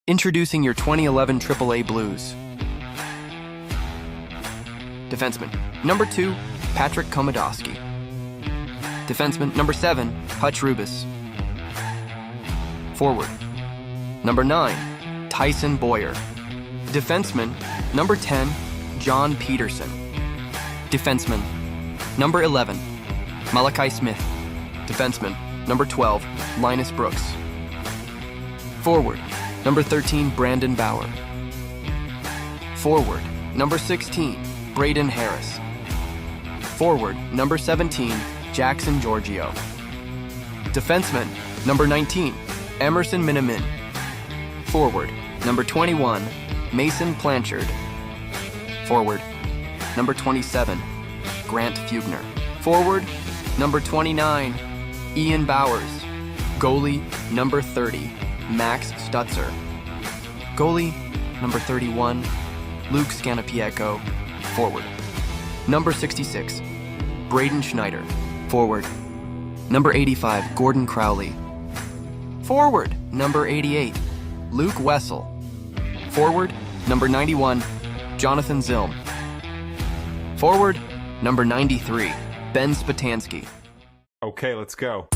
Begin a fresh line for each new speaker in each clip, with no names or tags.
Introducing your 2011 AAA Blues. Defenseman. Number 2, Patrick Komodowski. Defenseman. Number 7, Hutch Rubis. Forward. Number 9, Tyson Boyer. Defenseman. Number 10, John Peterson. Defenseman. Number 11, Malachi Smith. Defenseman. Number 12, Linus Brooks. Forward. Number 13, Brandon Bauer. Forward. Number 16, Braden Harris. Forward. Number 17, Jackson Giorgio. Defenseman. Number 19, Emerson Minimin. Forward. Number 21, Mason Blanchard. Forward. Number 27, Grant Fugner. Forward. Number 29, Ian Bowers. Goalie. Number 30, Max Stutzer. Goalie. Number 31, Luke Scanapieko. Forward. Number 66, Braden Schneider. Forward. Number 85, Gordon Crowley. Forward. Number 88, Luke Wessel. Forward. Number 91, Jonathan Zilm. Forward. Number 93, Ben Spatansky.
Okay, let's go.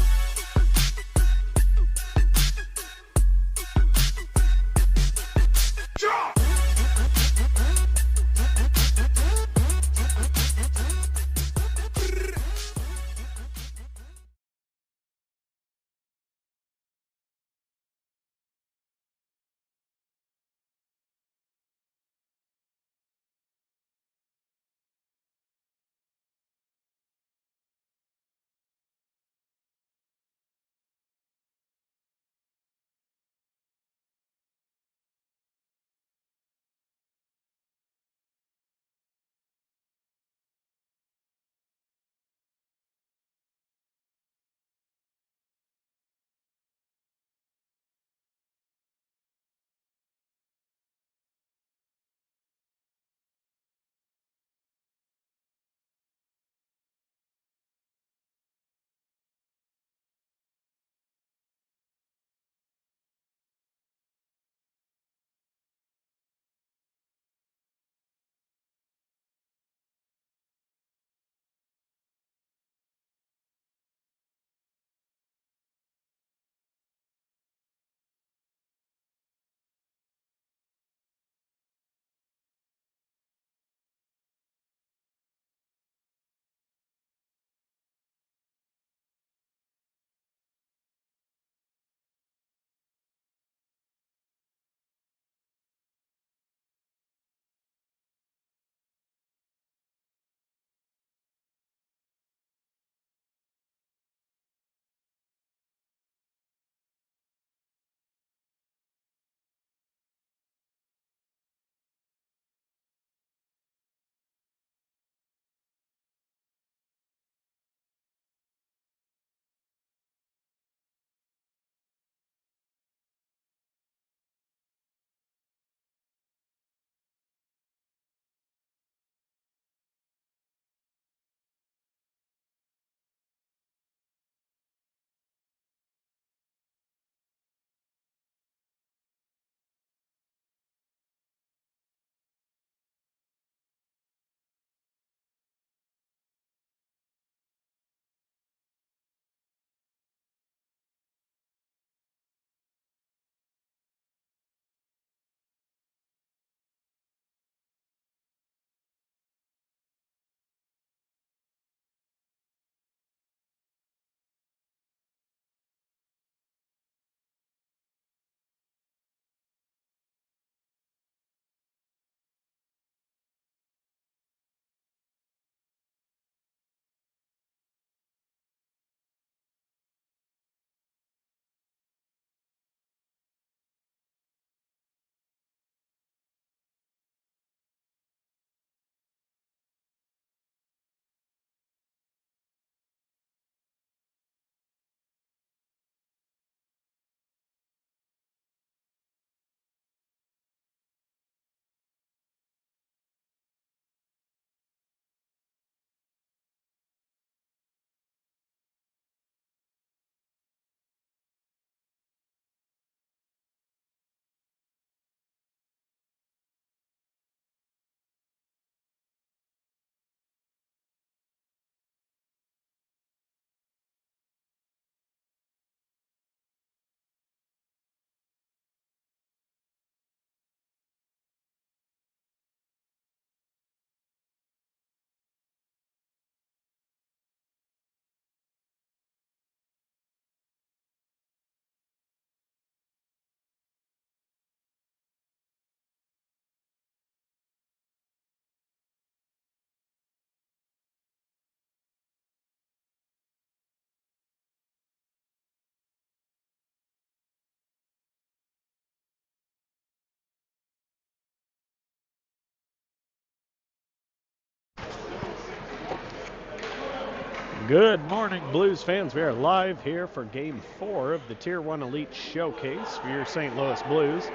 Good morning, Blues fans. We are live here for Game 4 of the Tier 1 Elite Showcase for your St. Louis Blues.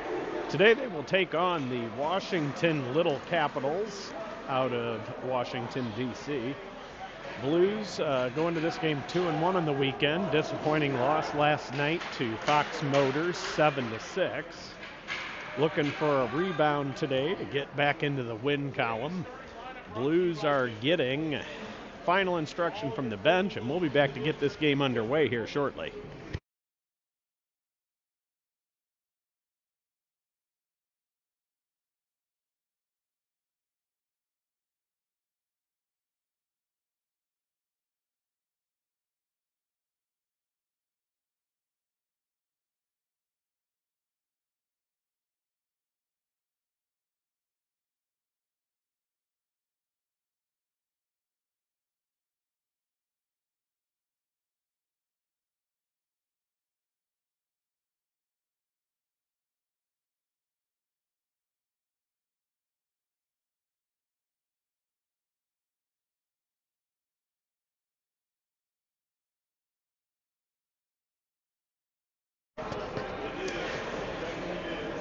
Today they will take on the Washington Little Capitals out of Washington, D.C. Blues go into this game 2-1 on the weekend. Disappointing loss last night to Fox Motors, 7-6. Looking for a rebound today to get back into the win column. Blues are getting final instruction from the bench, and we'll be back to get this game underway here shortly.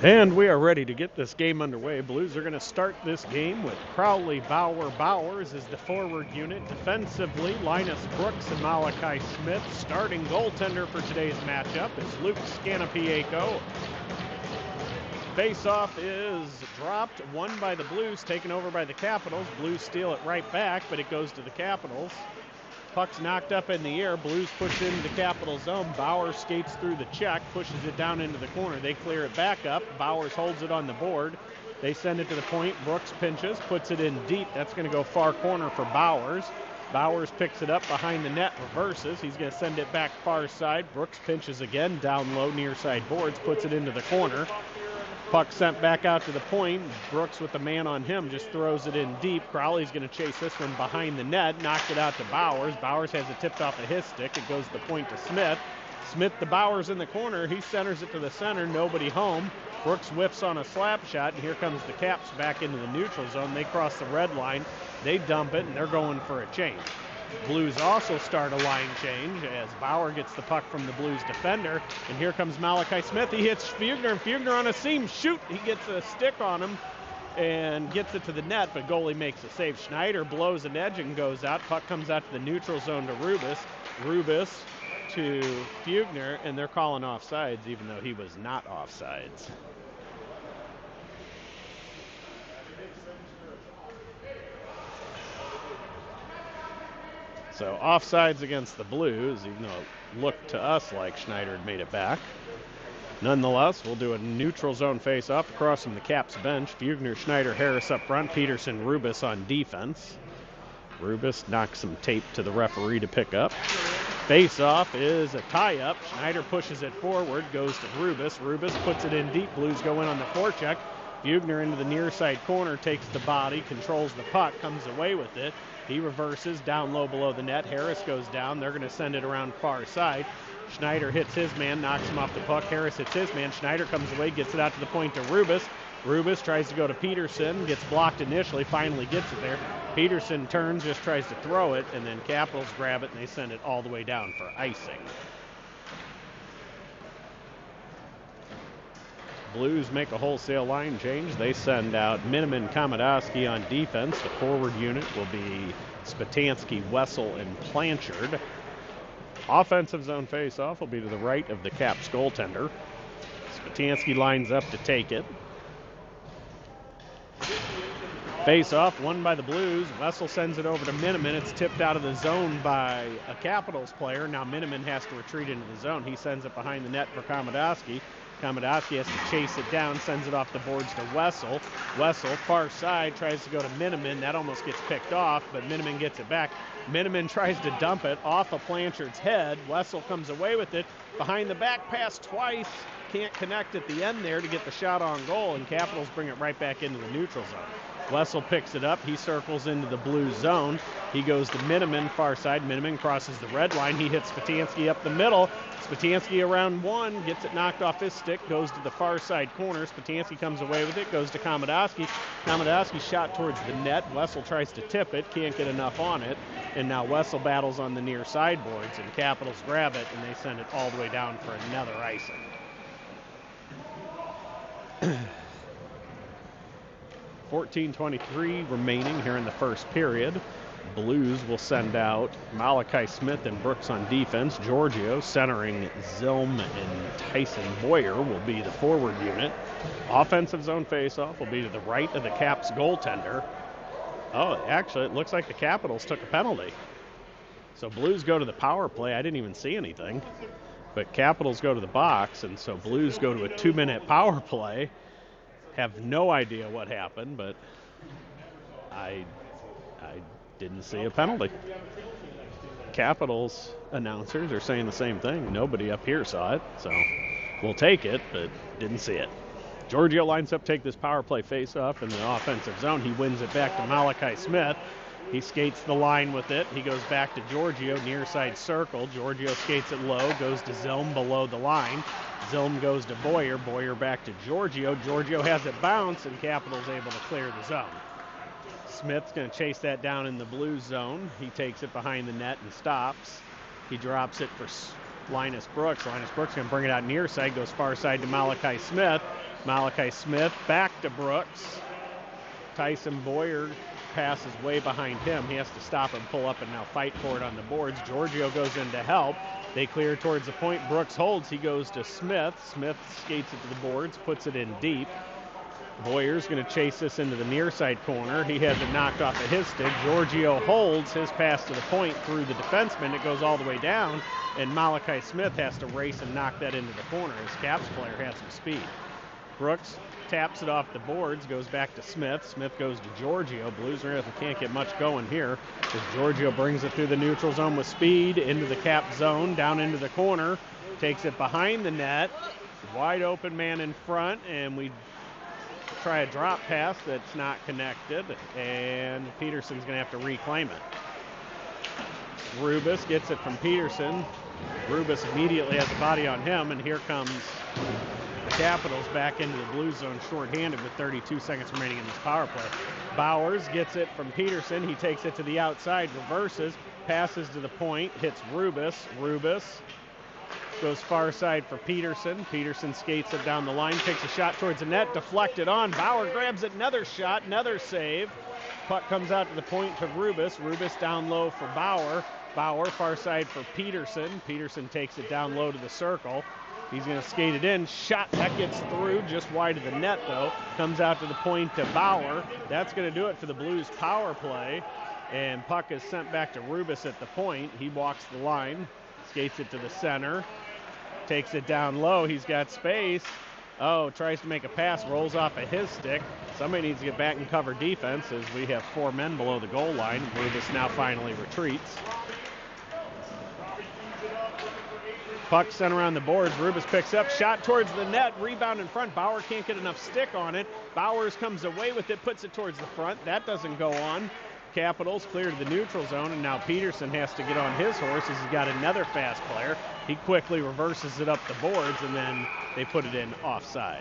And we are ready to get this game underway. Blues are going to start this game with Crowley, Bowers as the forward unit. Defensively, Linus Brooks and Malachi Smith. Starting goaltender for today's matchup is Luke Scanapiaco. Face-off is dropped, won by the Blues, taken over by the Capitals. Blues steal it right back, but it goes to the Capitals. Puck's knocked up in the air. Blues push into the Capital zone. Bowers skates through the check, pushes it down into the corner. They clear it back up. Bowers holds it on the board. They send it to the point. Brooks pinches, puts it in deep. That's going to go far corner for Bowers. Bowers picks it up behind the net, reverses. He's going to send it back far side. Brooks pinches again, down low, near side boards, puts it into the corner. Puck sent back out to the point. Brooks with the man on him just throws it in deep. Crowley's going to chase this one behind the net. Knocked it out to Bowers. Bowers has it tipped off of his stick. It goes to the point to Smith. Smith to Bowers in the corner. He centers it to the center. Nobody home. Brooks whiffs on a slap shot. And here comes the Caps back into the neutral zone. They cross the red line. They dump it, and they're going for a change. Blues also start a line change as Bauer gets the puck from the Blues defender. And here comes Malachi Smith. He hits Fugner, and Fugner on a seam. Shoot! He gets a stick on him and gets it to the net, but goalie makes a save. Schneider blows an edge and goes out. Puck comes out to the neutral zone to Rubis. Rubis to Fugner, and they're calling offsides, even though he was not offsides. So offsides against the Blues, even though it looked to us like Schneider had made it back. Nonetheless, we'll do a neutral zone face-off across from the Caps bench. Fugner, Schneider, Harris up front. Peterson, Rubis on defense. Rubis knocks some tape to the referee to pick up. Face-off is a tie-up. Schneider pushes it forward, goes to Rubis. Rubis puts it in deep. Blues go in on the forecheck. Fugner into the near side corner, takes the body, controls the puck, comes away with it. He reverses down low below the net. Harris goes down. They're going to send it around far side. Schneider hits his man, knocks him off the puck. Harris hits his man. Schneider comes away, gets it out to the point to Rubis. Rubis tries to go to Peterson, gets blocked initially, finally gets it there. Peterson turns, just tries to throw it, and then Capitals grab it, and they send it all the way down for icing. Blues make a wholesale line change. They send out Miniman, Komodowski on defense. The forward unit will be Spatansky, Wessel, and Blanchard. Offensive zone face-off will be to the right of the Caps goaltender. Spatansky lines up to take it. Face-off, won by the Blues. Wessel sends it over to Miniman. It's tipped out of the zone by a Capitals player. Now Miniman has to retreat into the zone. He sends it behind the net for Komodowski. Komodowski has to chase it down, sends it off the boards to Wessel. Wessel, far side, tries to go to Miniman. That almost gets picked off, but Miniman gets it back. Miniman tries to dump it off of Blanchard's head. Wessel comes away with it. Behind the back pass twice. Can't connect at the end there to get the shot on goal, and Capitals bring it right back into the neutral zone. Wessel picks it up. He circles into the blue zone. He goes to Miniman, far side. Miniman crosses the red line. He hits Spatansky up the middle. Spatansky around one, gets it knocked off his stick, goes to the far side corner. Spatansky comes away with it, goes to Komodowski. Komodowski shot towards the net. Wessel tries to tip it, can't get enough on it. And now Wessel battles on the near sideboards, and Capitals grab it, and they send it all the way down for another icing. 14:23 remaining here in the first period. Blues will send out Malachi Smith and Brooks on defense. Giorgio centering Zilm and Tyson Boyer will be the forward unit. Offensive zone faceoff will be to the right of the Caps goaltender. Oh, actually, it looks like the Capitals took a penalty. So Blues go to the power play. I didn't even see anything. But Capitals go to the box, and so Blues go to a 2-minute power play. Have no idea what happened, but I didn't see a penalty. Capitals announcers are saying the same thing. Nobody up here saw it, so we'll take it, but didn't see it. Giorgio lines up, take this power play face-off in the offensive zone. He wins it back to Malachi Smith. He skates the line with it. He goes back to Giorgio, near side circle. Giorgio skates it low, goes to Zilm below the line. Zilm goes to Boyer. Boyer back to Giorgio. Giorgio has it bounce, and Capitals able to clear the zone. Smith's going to chase that down in the blue zone. He takes it behind the net and stops. He drops it for Linus Brooks. Linus Brooks going to bring it out near side, goes far side to Malachi Smith. Malachi Smith back to Brooks. Tyson Boyer passes way behind him. He has to stop and pull up and now fight for it on the boards. Giorgio goes in to help. They clear towards the point. Brooks holds. He goes to Smith. Smith skates it to the boards, puts it in deep. Boyer's going to chase this into the near side corner. He has it knocked off of his stick. Giorgio holds his pass to the point through the defenseman. It goes all the way down, and Malachi Smith has to race and knock that into the corner. His Caps player has some speed. Brooks taps it off the boards, goes back to Smith. Smith goes to Giorgio. Blues can't get much going here as Giorgio brings it through the neutral zone with speed into the Cap zone, down into the corner, takes it behind the net. Wide open man in front, and we try a drop pass that's not connected, and Peterson's going to have to reclaim it. Rubis gets it from Peterson. Rubis immediately has a body on him, and here comes the Capitals back into the blue zone shorthanded with 32 seconds remaining in this power play. Bowers gets it from Peterson. He takes it to the outside, reverses, passes to the point, hits Rubis. Rubis goes far side for Peterson. Peterson skates it down the line, takes a shot towards the net, deflected on. Bauer grabs it, another shot, another save. Puck comes out to the point to Rubis. Rubis down low for Bauer. Bauer far side for Peterson. Peterson takes it down low to the circle. He's going to skate it in. Shot that gets through just wide of the net, though. Comes out to the point to Bauer. That's going to do it for the Blues power play. And puck is sent back to Rubis at the point. He walks the line, skates it to the center, takes it down low. He's got space. Oh, tries to make a pass, rolls off of his stick. Somebody needs to get back and cover defense as we have 4 men below the goal line. Rubis now finally retreats. Puck sent around the boards. Rubis picks up, shot towards the net, rebound in front. Bauer can't get enough stick on it. Bowers comes away with it, puts it towards the front. That doesn't go on. Capitals clear to the neutral zone, and now Peterson has to get on his horse as he's got another fast player. He quickly reverses it up the boards, and then they put it in offsides.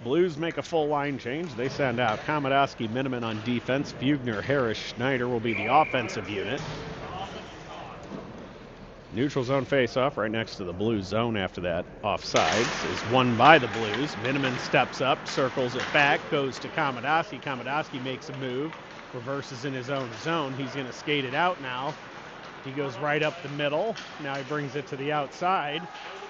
Blues make a full line change. They send out Komodowski, Miniman on defense. Bugner, Harris, Schneider will be the offensive unit. Neutral zone faceoff right next to the Blues zone after that offsides is won by the Blues. Miniman steps up, circles it back, goes to Komodowski. Komodowski makes a move, reverses in his own zone. He's going to skate it out now. He goes right up the middle. Now he brings it to the outside.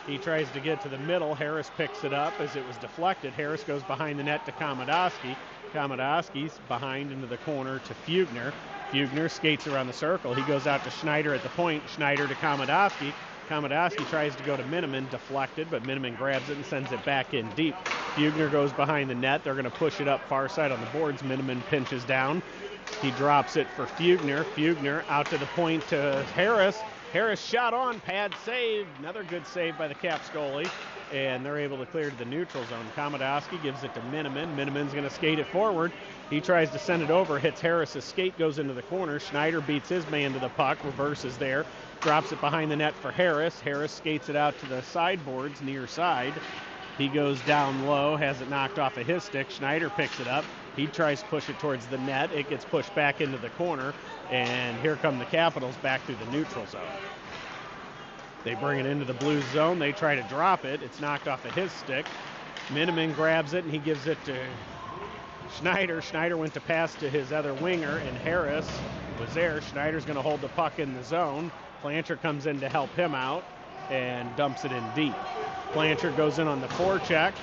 He tries to get to the middle. Harris picks it up as it was deflected. Harris goes behind the net to Komodowski. Komodowski's behind into the corner to Fugner. Fugner skates around the circle. He goes out to Schneider at the point. Schneider to Komodowski. Komodowski tries to go to Miniman, deflected, but Miniman grabs it and sends it back in deep. Fugner goes behind the net. They're going to push it up far side on the boards. Miniman pinches down. He drops it for Fugner. Fugner out to the point to Harris. Harris shot on, pad save. Another good save by the Caps goalie. And they're able to clear to the neutral zone. Komodowski gives it to Miniman. Miniman's going to skate it forward. He tries to send it over, hits Harris's skate, goes into the corner. Schneider beats his man to the puck, reverses there, drops it behind the net for Harris. Harris skates it out to the sideboards, near side. He goes down low, has it knocked off of his stick. Schneider picks it up. He tries to push it towards the net. It gets pushed back into the corner, and here come the Capitals back through the neutral zone. They bring it into the Blues zone. They try to drop it. It's knocked off of his stick. Miniman grabs it, and he gives it to Schneider. Schneider went to pass to his other winger, and Harris was there. Schneider's going to hold the puck in the zone. Blanchard comes in to help him out and dumps it in deep. Blanchard goes in on the forecheck.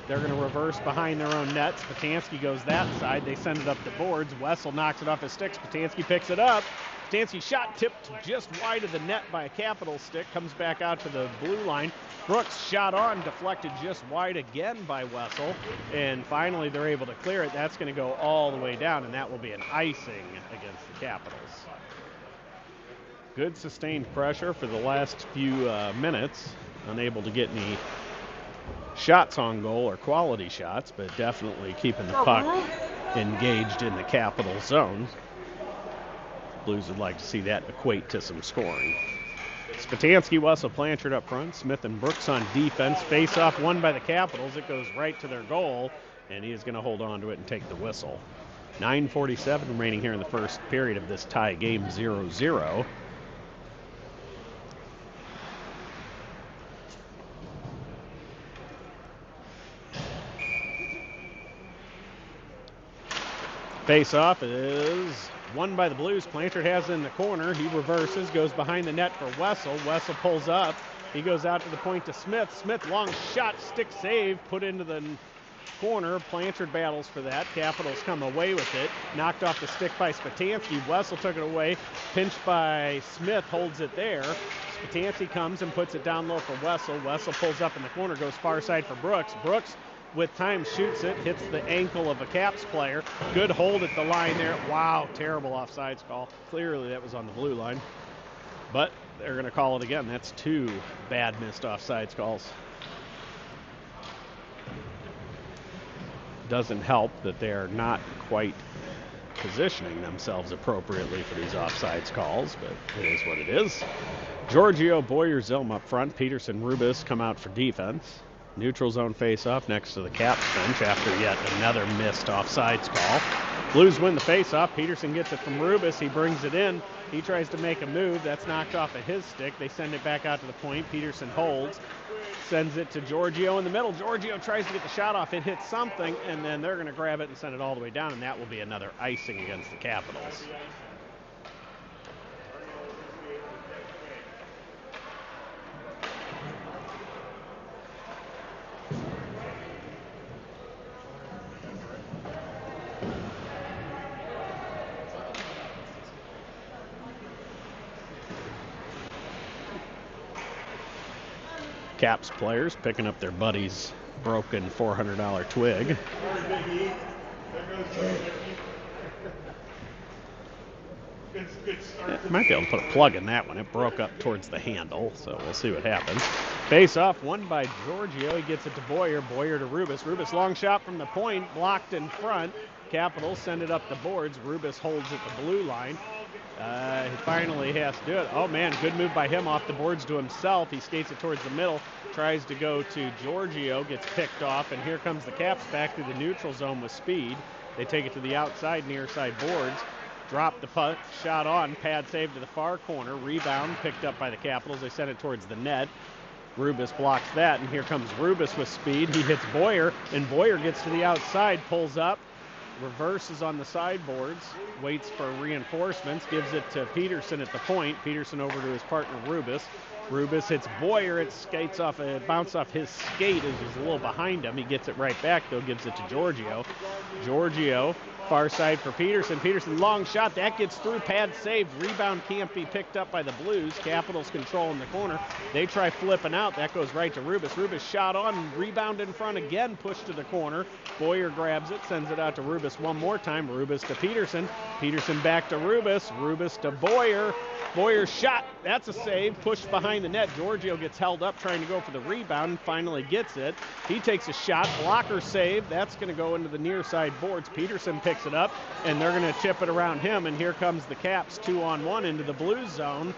They're going to reverse behind their own net. Spatansky goes that side. They send it up the boards. Wessel knocks it off his stick. Spatansky picks it up. Spatansky shot tipped just wide of the net by a Capital stick. Comes back out to the blue line. Brooks shot on, deflected just wide again by Wessel. And finally they're able to clear it. That's going to go all the way down, and that will be an icing against the Capitals. Good sustained pressure for the last few minutes. Unable to get any shots on goal or quality shots, but definitely keeping the puck engaged in the Capital zone. Blues would like to see that equate to some scoring. Spatansky, Wessel, Blanchard up front. Smith and Brooks on defense. Face-off won by the Capitals. It goes right to their goal, and he is going to hold on to it and take the whistle. 9:47 remaining here in the first period of this tie game, 0-0. Face-off is won by the Blues. Blanchard has it in the corner. He reverses, goes behind the net for Wessel. Wessel pulls up. He goes out to the point to Smith. Smith, long shot, stick save, put into the corner. Blanchard battles for that. Capitals come away with it. Knocked off the stick by Spatansky. Wessel took it away. Pinched by Smith, holds it there. Spatansky comes and puts it down low for Wessel. Wessel pulls up in the corner, goes far side for Brooks. Brooks, with time, shoots it, hits the ankle of a Caps player. Good hold at the line there. Wow, terrible offsides call. Clearly that was on the blue line. But they're going to call it again. That's two bad missed offsides calls. Doesn't help that they're not quite positioning themselves appropriately for these offsides calls, but it is what it is. Giorgio, Boyer, Zilm up front. Peterson, Rubis come out for defense. Neutral zone face-off next to the Caps bench after yet another missed offsides call. Blues win the face-off. Peterson gets it from Rubis. He brings it in. He tries to make a move. That's knocked off of his stick. They send it back out to the point. Peterson holds. Sends it to Giorgio in the middle. Giorgio tries to get the shot off. It hits something, and then they're going to grab it and send it all the way down, and that will be another icing against the Capitals. Caps players picking up their buddy's broken $400 twig. Might be able to put a plug in that one. It broke up towards the handle, so we'll see what happens. Face off, won by Giorgio. He gets it to Boyer. Boyer to Rubis. Rubis long shot from the point, blocked in front. Capitals send it up the boards. Rubis holds at the blue line. He finally has to do it. Oh, man, good move by him off the boards to himself. He skates it towards the middle, tries to go to Giorgio, gets picked off, and here comes the Caps back through the neutral zone with speed. They take it to the outside, near side boards. Drop the puck, shot on, pad save to the far corner. Rebound picked up by the Capitals. They send it towards the net. Rubis blocks that, and here comes Rubis with speed. He hits Boyer, and Boyer gets to the outside, pulls up, reverses on the sideboards, waits for reinforcements, gives it to Peterson at the point. Peterson over to his partner Rubis. Rubis hits Boyer. It skates off, it bounced off his skate as he's a little behind him. He gets it right back though, gives it to Giorgio. Giorgio Far side for Peterson. Peterson, long shot. That gets through. Pad saved. Rebound can't be picked up by the Blues. Capitals control in the corner. They try flipping out. That goes right to Rubis. Rubis shot on. Rebound in front again. Pushed to the corner. Boyer grabs it. Sends it out to Rubis one more time. Rubis to Peterson. Peterson back to Rubis. Rubis to Boyer. Boyer's shot. That's a save. Pushed behind the net. Giorgio gets held up trying to go for the rebound and finally gets it. He takes a shot. Blocker save. That's going to go into the near side boards. Peterson picks it up, and they're going to chip it around him, and here comes the Caps 2-on-1 into the Blues zone,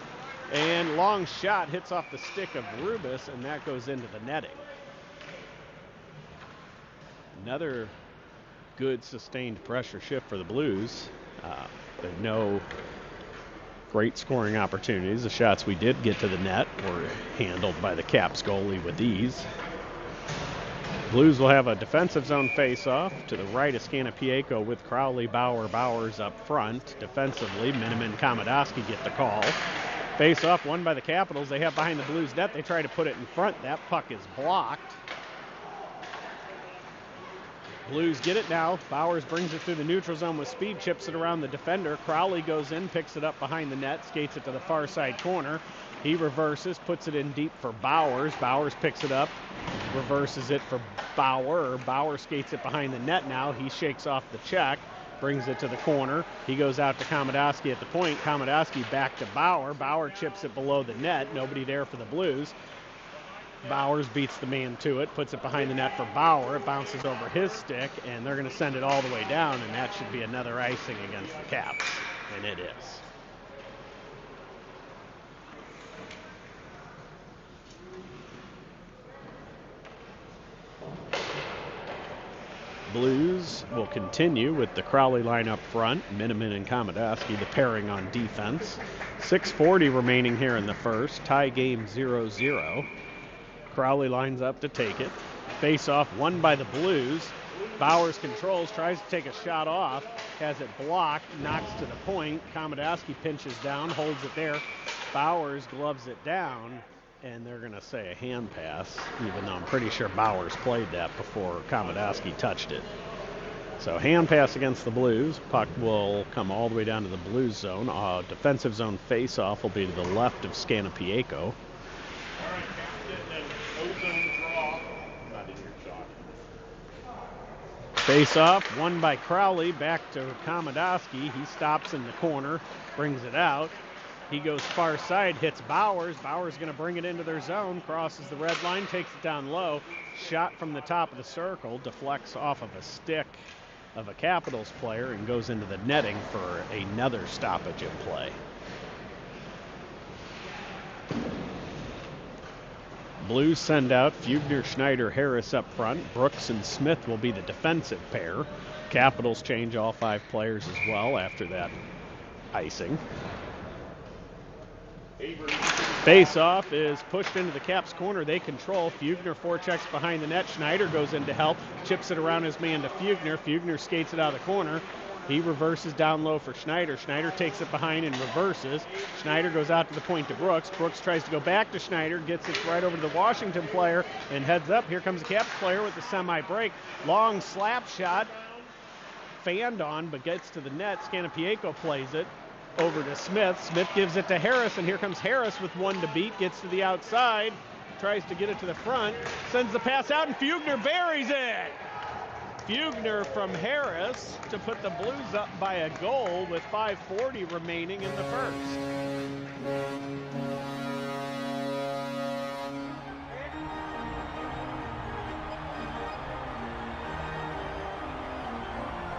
and long shot hits off the stick of Rubis, and that goes into the netting. Another good sustained pressure shift for the Blues. There are no great scoring opportunities. The shots we did get to the net were handled by the Caps goalie with ease. Blues will have a defensive zone face-off. To the right of Scanapieko with Crowley, Bowers up front. Defensively, Miniman, Komodowski get the call. Face-off won by the Capitals. They have behind the Blues net. They try to put it in front. That puck is blocked. Blues get it now. Bowers brings it through the neutral zone with speed, chips it around the defender. Crowley goes in, picks it up behind the net, skates it to the far side corner. He reverses, puts it in deep for Bowers. Bowers picks it up, reverses it for Bauer. Bauer skates it behind the net now. He shakes off the check, brings it to the corner. He goes out to Komodowski at the point. Komodowski back to Bauer. Bauer chips it below the net. Nobody there for the Blues. Bowers beats the man to it, puts it behind the net for Bauer. It bounces over his stick, and they're going to send it all the way down, and that should be another icing against the Caps, and it is. Blues will continue with the Crowley line up front, Miniman and Komodowski, the pairing on defense. 6:40 remaining here in the first, tie game 0-0. Crowley lines up to take it. Face-off won by the Blues. Bowers controls, tries to take a shot off, has it blocked, knocks to the point. Komodowski pinches down, holds it there. Bowers gloves it down, and they're going to say a hand pass, even though I'm pretty sure Bowers played that before Komodowski touched it. So hand pass against the Blues. Puck will come all the way down to the Blues zone. Defensive zone face-off will be to the left of Scanapieko. Face-off, won by Crowley, back to Komodowski. He stops in the corner, brings it out. He goes far side, hits Bowers. Bowers going to bring it into their zone, crosses the red line, takes it down low. Shot from the top of the circle, deflects off of a stick of a Capitals player and goes into the netting for another stoppage in play. Blues send out Fugner, Schneider, Harris up front. Brooks and Smith will be the defensive pair. Capitals change all 5 players as well after that icing. Face-off is pushed into the Caps corner. They control. Fugner forechecks behind the net. Schneider goes in to help. Chips it around his man to Fugner. Fugner skates it out of the corner. He reverses down low for Schneider. Schneider takes it behind and reverses. Schneider goes out to the point to Brooks. Brooks tries to go back to Schneider, gets it right over to the Washington player, and heads up. Here comes the Caps player with the semi-break. Long slap shot. Fanned on, but gets to the net. Scanapieko plays it over to Smith. Smith gives it to Harris, and here comes Harris with one to beat. Gets to the outside. Tries to get it to the front. Sends the pass out, and Fugner buries it. Fugner from Harris to put the Blues up by a goal with 5:40 remaining in the first.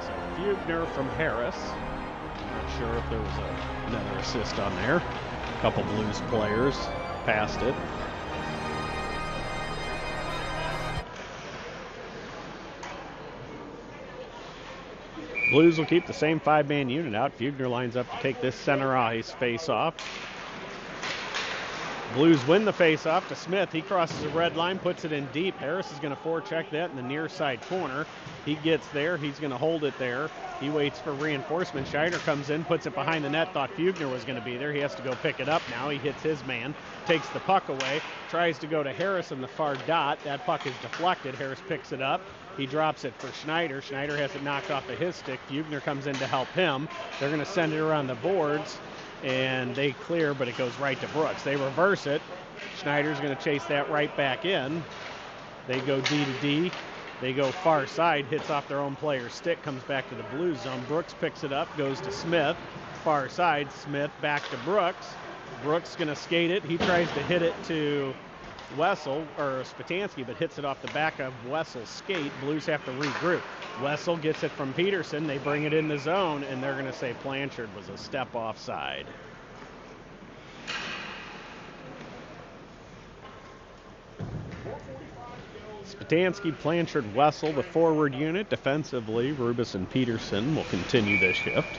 So Fugner from Harris. Not sure if there was another assist on there. A couple Blues players passed it. Blues will keep the same 5-man unit out. Fugner lines up to take this center ice face-off. Blues win the face-off to Smith. He crosses the red line, puts it in deep. Harris is going to forecheck that in the near side corner. He gets there. He's going to hold it there. He waits for reinforcement. Schneider comes in, puts it behind the net. Thought Fugner was going to be there. He has to go pick it up now. He hits his man, takes the puck away, tries to go to Harris in the far dot. That puck is deflected. Harris picks it up. He drops it for Schneider. Schneider has it knocked off of his stick. Fugner comes in to help him. They're going to send it around the boards, and they clear, but it goes right to Brooks. They reverse it. Schneider's going to chase that right back in. They go D to D. They go far side, hits off their own player's stick, comes back to the blue zone. Brooks picks it up, goes to Smith. Far side, Smith back to Brooks. Brooks going to skate it. He tries to hit it to Wessel, or Spatansky, but hits it off the back of Wessel's skate. Blues have to regroup. Wessel gets it from Peterson. They bring it in the zone, and they're going to say Blanchard was a step offside. Spatansky, Blanchard, Wessel, the forward unit. Defensively, Rubis and Peterson will continue this shift.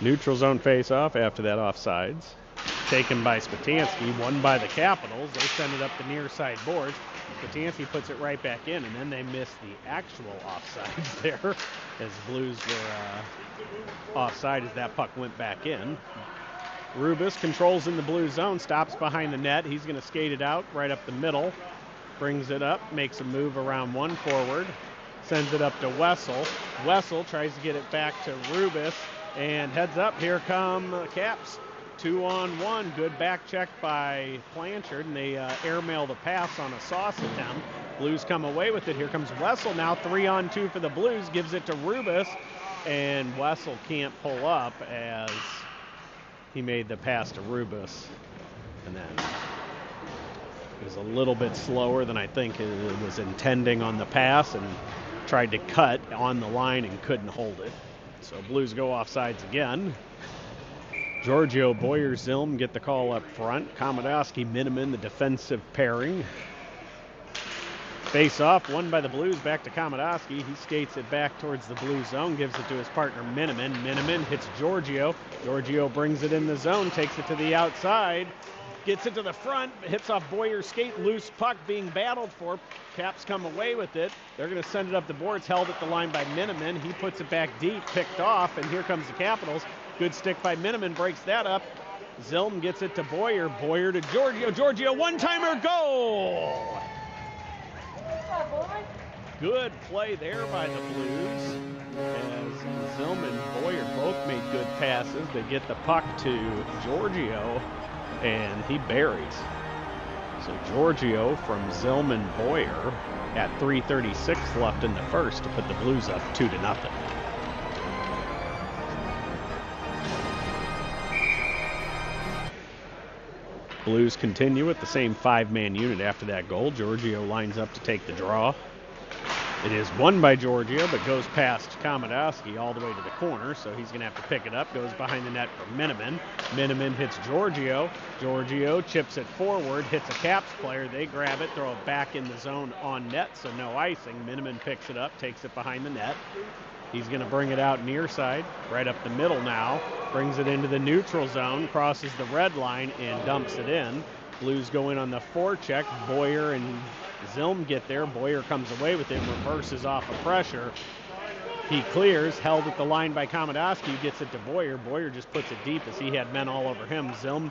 Neutral zone face-off after that offsides. Taken by Spatansky, won by the Capitals. They send it up the near side boards. Spatansky puts it right back in, and then they miss the actual offsides there as Blues were offside as that puck went back in. Rubis controls in the blue zone, stops behind the net. He's going to skate it out right up the middle. Brings it up, makes a move around one forward, sends it up to Wessel. Wessel tries to get it back to Rubis, and heads up. Here come Caps. 2-on-1. Good back check by Blanchard, and they airmail the pass on a sauce attempt. Blues come away with it. Here comes Wessel now. 3-on-2 for the Blues. Gives it to Rubis, and Wessel can't pull up as he made the pass to Rubis, and then it was a little bit slower than I think it was intending on the pass, and tried to cut on the line and couldn't hold it. So Blues go offsides again. Giorgio, Boyer, Zilm get the call up front. Komodowski, Miniman, the defensive pairing. Face off, won by the Blues, back to Komodowski. He skates it back towards the blue zone, gives it to his partner Miniman. Miniman hits Giorgio. Giorgio brings it in the zone, takes it to the outside. Gets it to the front, hits off Boyer's skate, loose puck being battled for. Caps come away with it. They're going to send it up the boards, held at the line by Miniman. He puts it back deep, picked off, and here comes the Capitals. Good stick by Miniman, breaks that up. Zilm gets it to Boyer. Boyer to Giorgio. Giorgio, one-timer, goal! Good play there by the Blues, as Zilm and Boyer both made good passes. They get the puck to Giorgio, and he buries. So Giorgio from Zilm and Boyer at 3:36 left in the first to put the Blues up 2-0. Blues continue with the same five-man unit after that goal. Giorgio lines up to take the draw. It is won by Giorgio, but goes past Komodowski all the way to the corner, so he's going to have to pick it up. Goes behind the net for Miniman. Miniman hits Giorgio. Giorgio chips it forward, hits a Caps player. They grab it, throw it back in the zone on net, so no icing. Miniman picks it up, takes it behind the net. He's going to bring it out near side, right up the middle now. Brings it into the neutral zone, crosses the red line, and dumps it in. Blues go in on the forecheck. Boyer and Zilm get there. Boyer comes away with it, reverses off of pressure. He clears, held at the line by Komodowski, gets it to Boyer. Boyer just puts it deep as he had men all over him. Zilm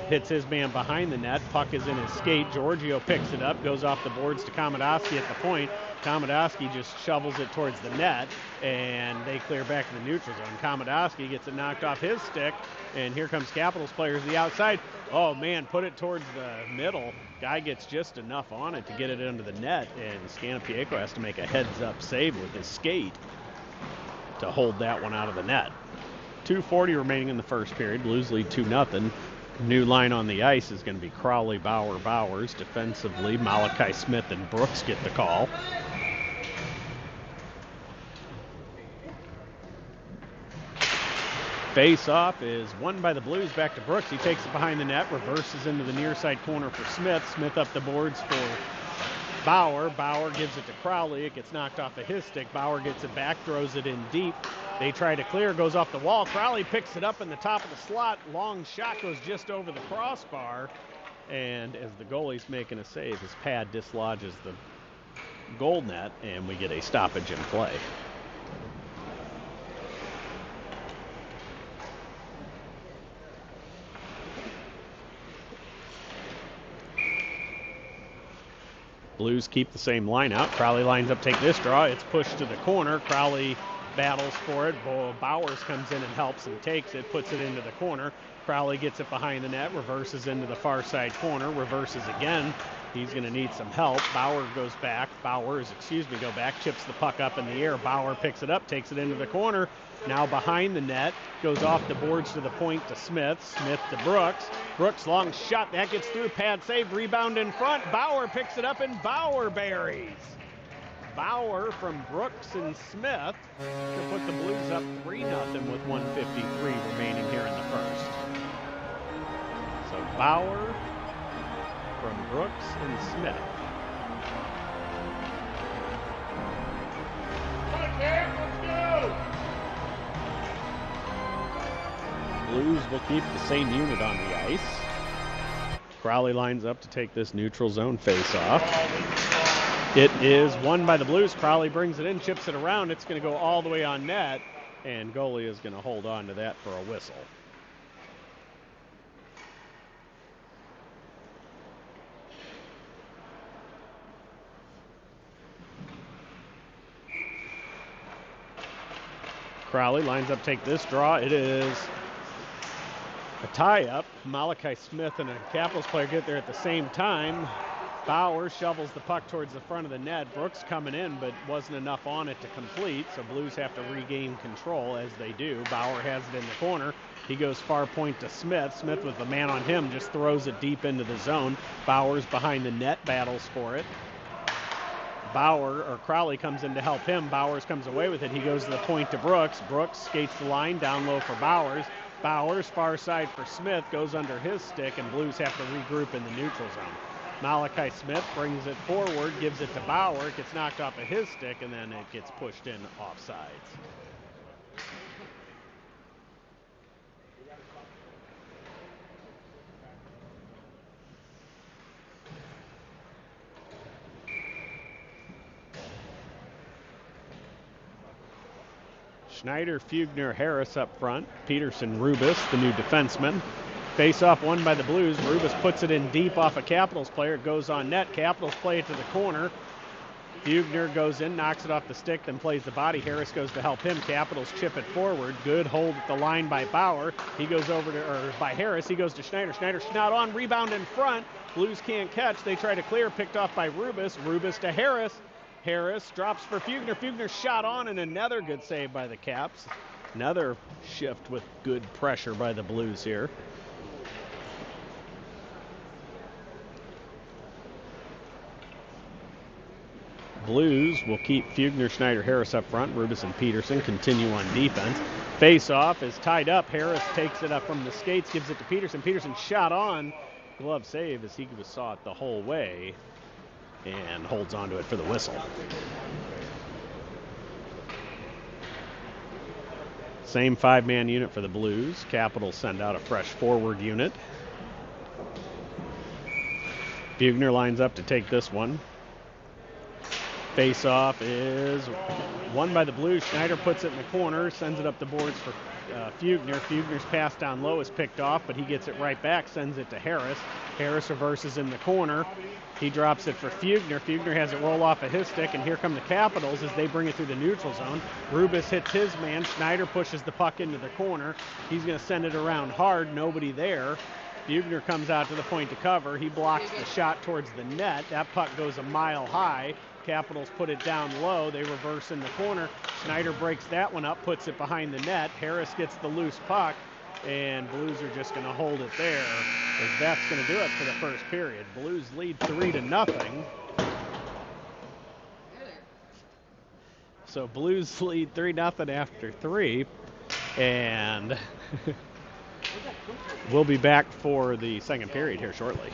hits his man behind the net. Puck is in his skate. Giorgio picks it up, goes off the boards to Komodowski at the point. Komodowski just shovels it towards the net, and they clear back to the neutral zone. Komodowski gets it knocked off his stick, and here comes Capitals players to the outside. Oh, man, put it towards the middle. Guy gets just enough on it to get it under the net, and Scanapieko has to make a heads-up save with his skate to hold that one out of the net. 2:40 remaining in the first period. Blues lead 2-0. New line on the ice is going to be Crowley, Bauer, Bowers. Defensively, Malachi Smith and Brooks get the call. Face-off is won by the Blues, back to Brooks. He takes it behind the net, reverses into the near side corner for Smith. Smith up the boards for Bauer. Bauer gives it to Crowley. It gets knocked off of his stick. Bauer gets it back, throws it in deep. They try to clear, goes off the wall. Crowley picks it up in the top of the slot. Long shot goes just over the crossbar. And as the goalie's making a save, his pad dislodges the goal net, and we get a stoppage in play. Blues keep the same line out. Crowley lines up, take this draw. It's pushed to the corner. Crowley battles for it. Bowers comes in and helps and takes it, puts it into the corner. Crowley gets it behind the net, reverses into the far side corner, reverses again. He's going to need some help. Bowers, go back, chips the puck up in the air. Bauer picks it up, takes it into the corner. Now behind the net, goes off the boards to the point to Smith. Smith to Brooks. Brooks, long shot, that gets through, pad save, rebound in front. Bauer picks it up and Bauer buries. Bauer from Brooks and Smith to put the Blues up 3-0 with 1:53 remaining here in the first. So Bauer from Brooks and Smith. Blues will keep the same unit on the ice. Crowley lines up to take this neutral zone face-off. It is won by the Blues. Crowley brings it in, chips it around. It's going to go all the way on net, and goalie is going to hold on to that for a whistle. Crowley lines up, take this draw. It is a tie-up. Malachi Smith and a Capitals player get there at the same time. Bauer shovels the puck towards the front of the net. Brooks coming in, but wasn't enough on it to complete, so Blues have to regain control as they do. Bauer has it in the corner. He goes far point to Smith. Smith with the man on him just throws it deep into the zone. Bauer's behind the net, battles for it. Crowley comes in to help him. Bowers comes away with it. He goes to the point to Brooks. Brooks skates the line down low for Bowers. Bowers, far side for Smith, goes under his stick, and Blues have to regroup in the neutral zone. Malachi Smith brings it forward, gives it to Bauer, gets knocked off of his stick, and then it gets pushed in offsides. Schneider, Fugner, Harris up front. Peterson, Rubis, the new defenseman. Face-off won by the Blues. Rubis puts it in deep off a Capitals player. It goes on net. Capitals play it to the corner. Fugner goes in, knocks it off the stick, then plays the body. Harris goes to help him. Capitals chip it forward. Good hold at the line by Bauer. He goes over to, or by Harris. He goes to Schneider. Schneider not on. Rebound in front. Blues can't catch. They try to clear. Picked off by Rubis. Rubis to Harris. Harris drops for Fugner. Fugner shot on, and another good save by the Caps. Another shift with good pressure by the Blues here. Blues will keep Fugner, Schneider, Harris up front. Rubis and Peterson continue on defense. Face-off is tied up. Harris takes it up from the skates, gives it to Peterson. Peterson shot on. Glove save as he saw it the whole way and holds on to it for the whistle. Same five-man unit for the Blues. Capitals send out a fresh forward unit. Fugner lines up to take this one. Face-off is won by the Blues. Schneider puts it in the corner, sends it up the boards for Fugner. Fugner's pass down low is picked off, but he gets it right back, sends it to Harris. Harris reverses in the corner. He drops it for Fugner. Fugner has it roll off of his stick, and here come the Capitals as they bring it through the neutral zone. Rubis hits his man. Schneider pushes the puck into the corner. He's going to send it around hard. Nobody there. Fugner comes out to the point to cover. He blocks the shot towards the net. That puck goes a mile high. Capitals put it down low. They reverse in the corner. Schneider breaks that one up, puts it behind the net. Harris gets the loose puck, and Blues are just going to hold it there, as that's going to do it for the first period. Blues lead 3-0. So Blues lead 3-0 after 3, and we'll be back for the second period here shortly.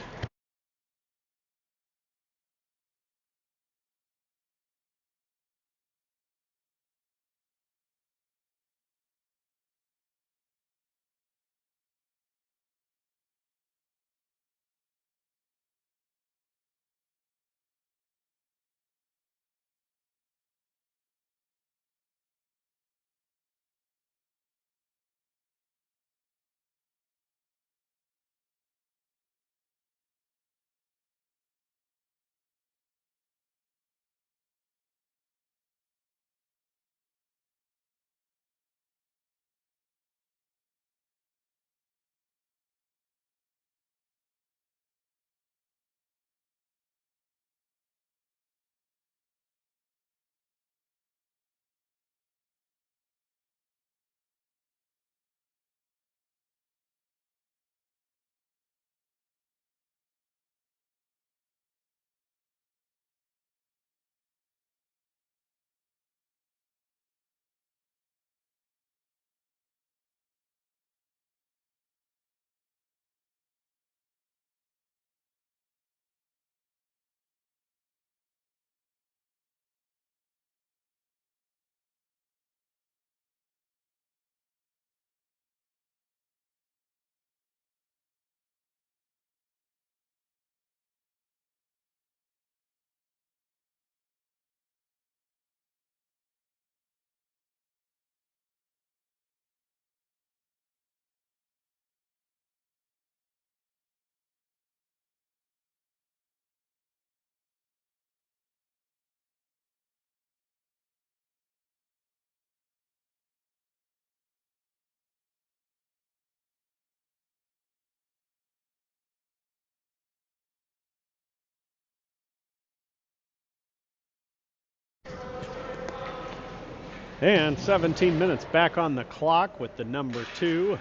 And 17 minutes back on the clock with the number 2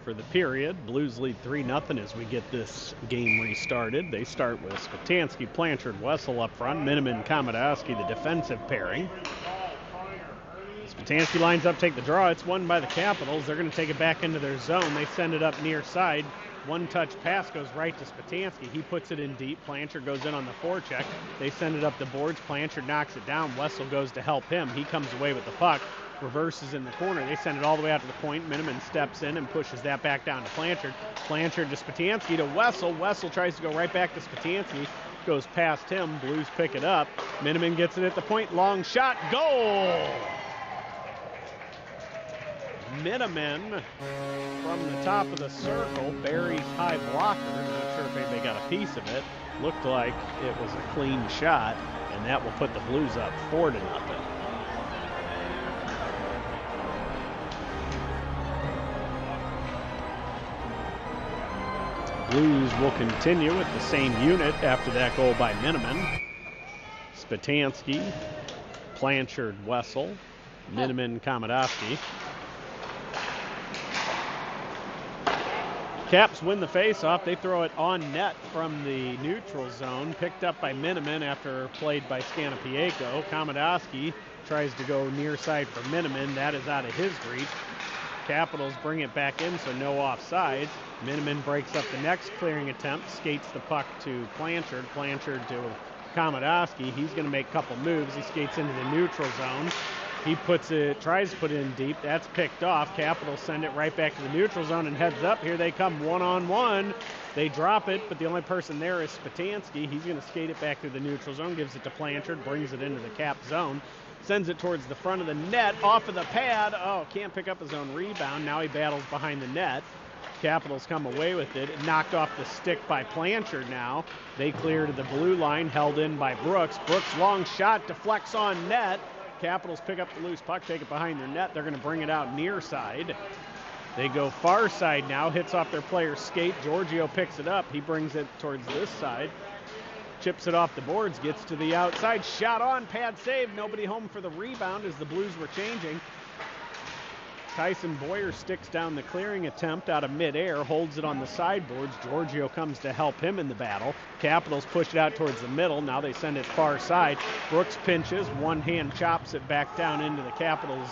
for the period. Blues lead 3-0 as we get this game restarted. They start with Spatansky, Blanchard, Wessel up front, Miniman, Komodowski, the defensive pairing. Spatansky lines up, take the draw. It's won by the Capitals. They're going to take it back into their zone. They send it up near side. One-touch pass goes right to Spatansky. He puts it in deep. Blanchard goes in on the forecheck. They send it up the boards. Blanchard knocks it down. Wessel goes to help him. He comes away with the puck. Reverses in the corner. They send it all the way out to the point. Miniman steps in and pushes that back down to Blanchard. Blanchard to Spatansky to Wessel. Wessel tries to go right back to Spatansky. Goes past him. Blues pick it up. Miniman gets it at the point. Long shot. Goal! Miniman from the top of the circle buries high blocker. Not sure if anybody got a piece of it. Looked like it was a clean shot, and that will put the Blues up 4-0. Blues will continue with the same unit after that goal by Miniman. Spatansky, Blanchard, Wessel, Miniman, Komodowski. Caps win the face-off. They throw it on net from the neutral zone. Picked up by Miniman after played by Scanapieko. Komodowski tries to go near side for Miniman. That is out of his reach. Capitals bring it back in, so no offsides. Miniman breaks up the next clearing attempt, skates the puck to Blanchard. Blanchard to Komodowski. He's going to make a couple moves. He skates into the neutral zone. He tries to put it in deep. That's picked off. Capitals send it right back to the neutral zone and heads up. Here they come one-on-one. They drop it, but the only person there is Spatansky. He's going to skate it back to the neutral zone, gives it to Blanchard, brings it into the Cap zone, sends it towards the front of the net, off of the pad. Oh, can't pick up his own rebound. Now he battles behind the net. Capitals come away with it. Knocked off the stick by Blanchard now. They clear to the blue line, held in by Brooks. Brooks' long shot deflects on net. Capitals pick up the loose puck, take it behind their net. They're going to bring it out near side. They go far side now, hits off their player's skate. Giorgio picks it up. He brings it towards this side. Chips it off the boards, gets to the outside. Shot on, pad save. Nobody home for the rebound as the Blues were changing. Tyson Boyer sticks down the clearing attempt out of midair, holds it on the sideboards. Giorgio comes to help him in the battle. Capitals push it out towards the middle. Now they send it far side. Brooks pinches, one hand chops it back down into the Capitals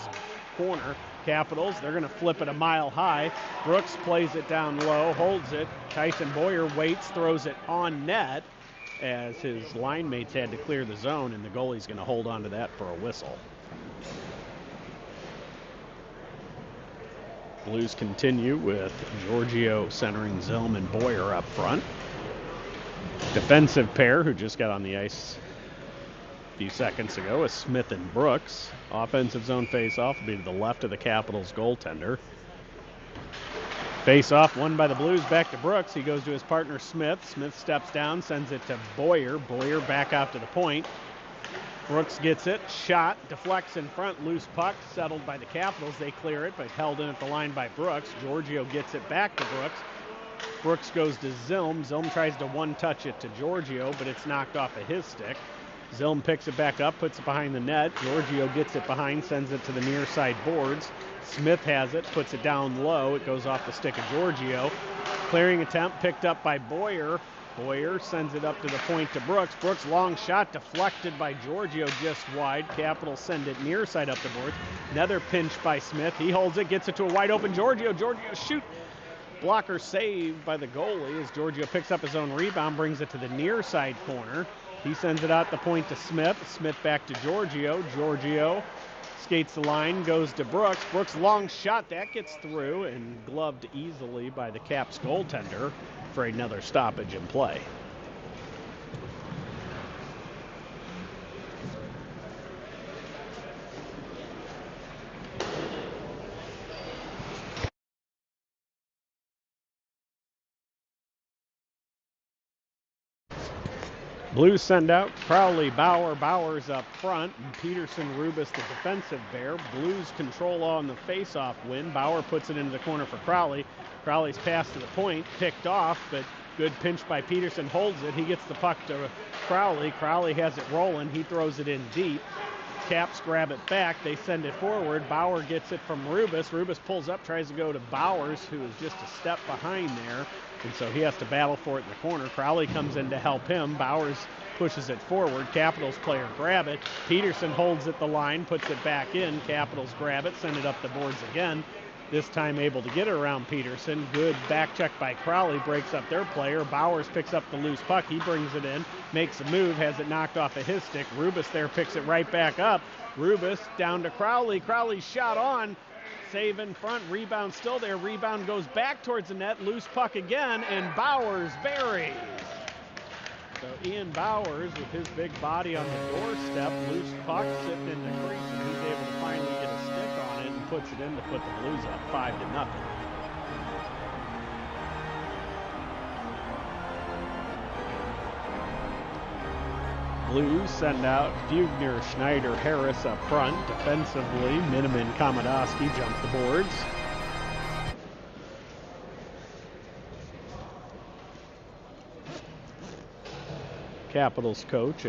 corner. Capitals, they're going to flip it a mile high. Brooks plays it down low, holds it. Tyson Boyer waits, throws it on net as his line mates had to clear the zone, and the goalie's going to hold on to that for a whistle. Blues continue with Giorgio centering Zilm and Boyer up front. Defensive pair who just got on the ice a few seconds ago is Smith and Brooks. Offensive zone face-off will be to the left of the Capitals goaltender. Face-off won by the Blues, back to Brooks. He goes to his partner Smith. Smith steps down, sends it to Boyer. Boyer back out to the point. Brooks gets it, shot, deflects in front, loose puck, settled by the Capitals. They clear it, but held in at the line by Brooks. Giorgio gets it back to Brooks. Brooks goes to Zilm. Zilm tries to one-touch it to Giorgio, but it's knocked off of his stick. Zilm picks it back up, puts it behind the net. Giorgio gets it behind, sends it to the near side boards. Smith has it, puts it down low. It goes off the stick of Giorgio. Clearing attempt picked up by Boyer. Boyer sends it up to the point to Brooks. Brooks' long shot deflected by Giorgio just wide. Capitals send it near side up the boards. Another pinch by Smith. He holds it, gets it to a wide open Giorgio. Giorgio shoot. Blocker saved by the goalie as Giorgio picks up his own rebound, brings it to the near side corner. He sends it out the point to Smith. Smith back to Giorgio. Giorgio skates the line, goes to Brooks. Brooks' long shot, that gets through and gloved easily by the Caps goaltender for another stoppage in play. Blues send out Crowley, Bauer. Bauer's up front. Peterson, Rubis, the defensive pair. Blues control on the face-off win. Bauer puts it into the corner for Crowley. Crowley's pass to the point, picked off, but good pinch by Peterson, holds it. He gets the puck to Crowley. Crowley has it rolling. He throws it in deep. Caps grab it back. They send it forward. Bauer gets it from Rubus. Rubus pulls up, tries to go to Bowers, who is just a step behind there. And so he has to battle for it in the corner. Crowley comes in to help him. Bowers pushes it forward. Capitals player grab it. Peterson holds it the line, puts it back in. Capitals grab it, send it up the boards again. This time able to get it around Peterson. Good back check by Crowley, breaks up their player. Bowers picks up the loose puck. He brings it in, makes a move, has it knocked off of his stick. Rubus there picks it right back up. Rubus down to Crowley. Crowley's shot on. Save in front. Rebound still there. Rebound goes back towards the net. Loose puck again, and Bowers buries. So Ian Bowers with his big body on the doorstep. Loose puck sitting in the crease, and he's able to finally get a stick on it and puts it in to put the Blues up 5-0. Blues send out Fugner, Schneider, Harris up front. Defensively, Miniman, Komodowski jump the boards. Capitals coach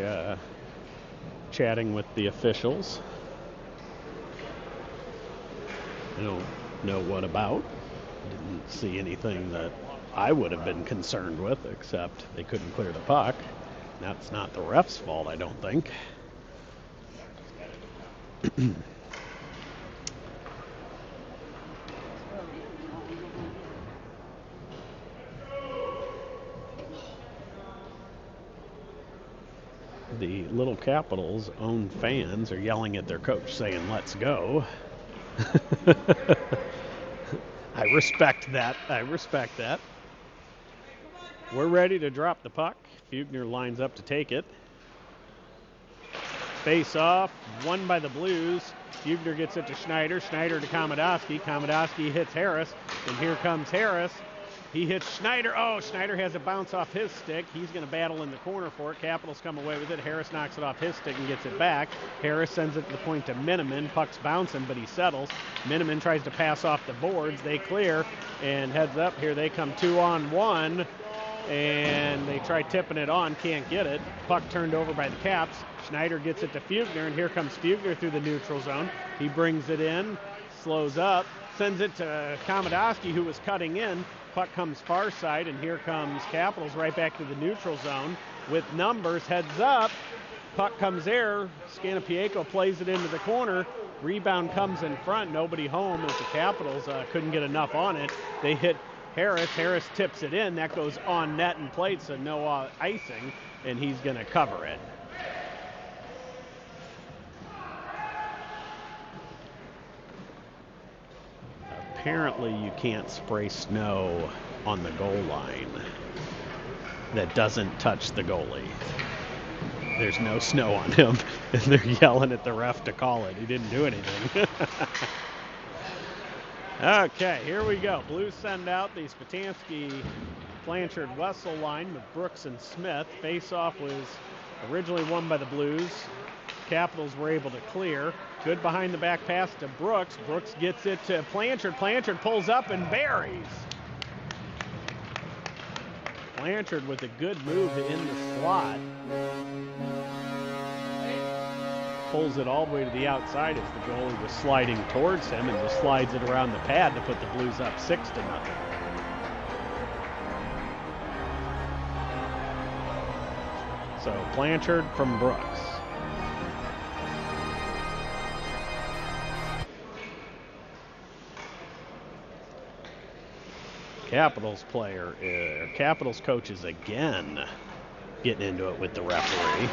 chatting with the officials. I don't know what about. Didn't see anything that I would have been concerned with, except they couldn't clear the puck. That's not the ref's fault, I don't think. The Little Capitals' own fans are yelling at their coach saying, "Let's go." I respect that. We're ready to drop the puck. Fugner lines up to take it. Face off, won by the Blues. Fugner gets it to Schneider. Schneider to Komodowski. Komodowski hits Harris, and here comes Harris. He hits Schneider. Oh, Schneider has a bounce off his stick. He's going to battle in the corner for it. Capitals come away with it. Harris knocks it off his stick and gets it back. Harris sends it to the point to Miniman. Puck's bouncing, but he settles. Miniman tries to pass off the boards. They clear, and heads up. Here they come 2-on-1, and they try tipping it on. Can't get it. Puck turned over by the Caps. Schneider gets it to Fugner, and here comes Fugner through the neutral zone. He brings it in, slows up, sends it to Komodowski, who was cutting in. Puck comes far side, and here comes Capitals right back to the neutral zone with numbers. Heads up. Puck comes there. Scanapieko plays it into the corner. Rebound comes in front. Nobody home as the Capitals couldn't get enough on it. They hit Harris. Harris tips it in. That goes on net and plate, so no icing, and he's going to cover it. Apparently you can't spray snow on the goal line that doesn't touch the goalie. There's no snow on him, and they're yelling at the ref to call it. He didn't do anything. Okay, here we go. Blues send out the Spatansky, Blanchard, Wessel line with Brooks and Smith. Face-off was originally won by the Blues. Capitals were able to clear. Good behind the back pass to Brooks. Brooks gets it to Blanchard. Blanchard pulls up and buries. Blanchard with a good move in the slot. Pulls it all the way to the outside as the goalie was sliding towards him, and just slides it around the pad to put the Blues up 6-0. So Blanchard from Brooks. Capitals Capitals coaches again getting into it with the referee.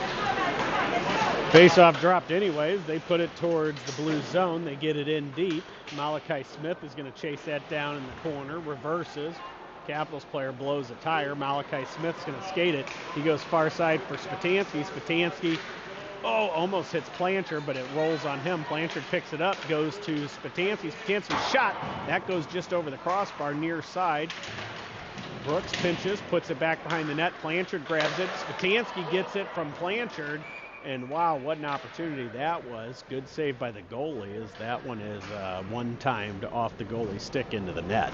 Face-off dropped anyways. They put it towards the Blues zone. They get it in deep. Malachi Smith is going to chase that down in the corner. Reverses. Capitals player blows a tire. Malachi Smith's going to skate it. He goes far side for Spatansky. Spatansky, almost hits Blanchard, but it rolls on him. Blanchard picks it up, goes to Spatansky. Spatansky's shot. That goes just over the crossbar, near side. Brooks pinches, puts it back behind the net. Blanchard grabs it. Spatansky gets it from Blanchard. And wow, what an opportunity that was. Good save by the goalie, as that one is one-timed off the goalie's stick into the net.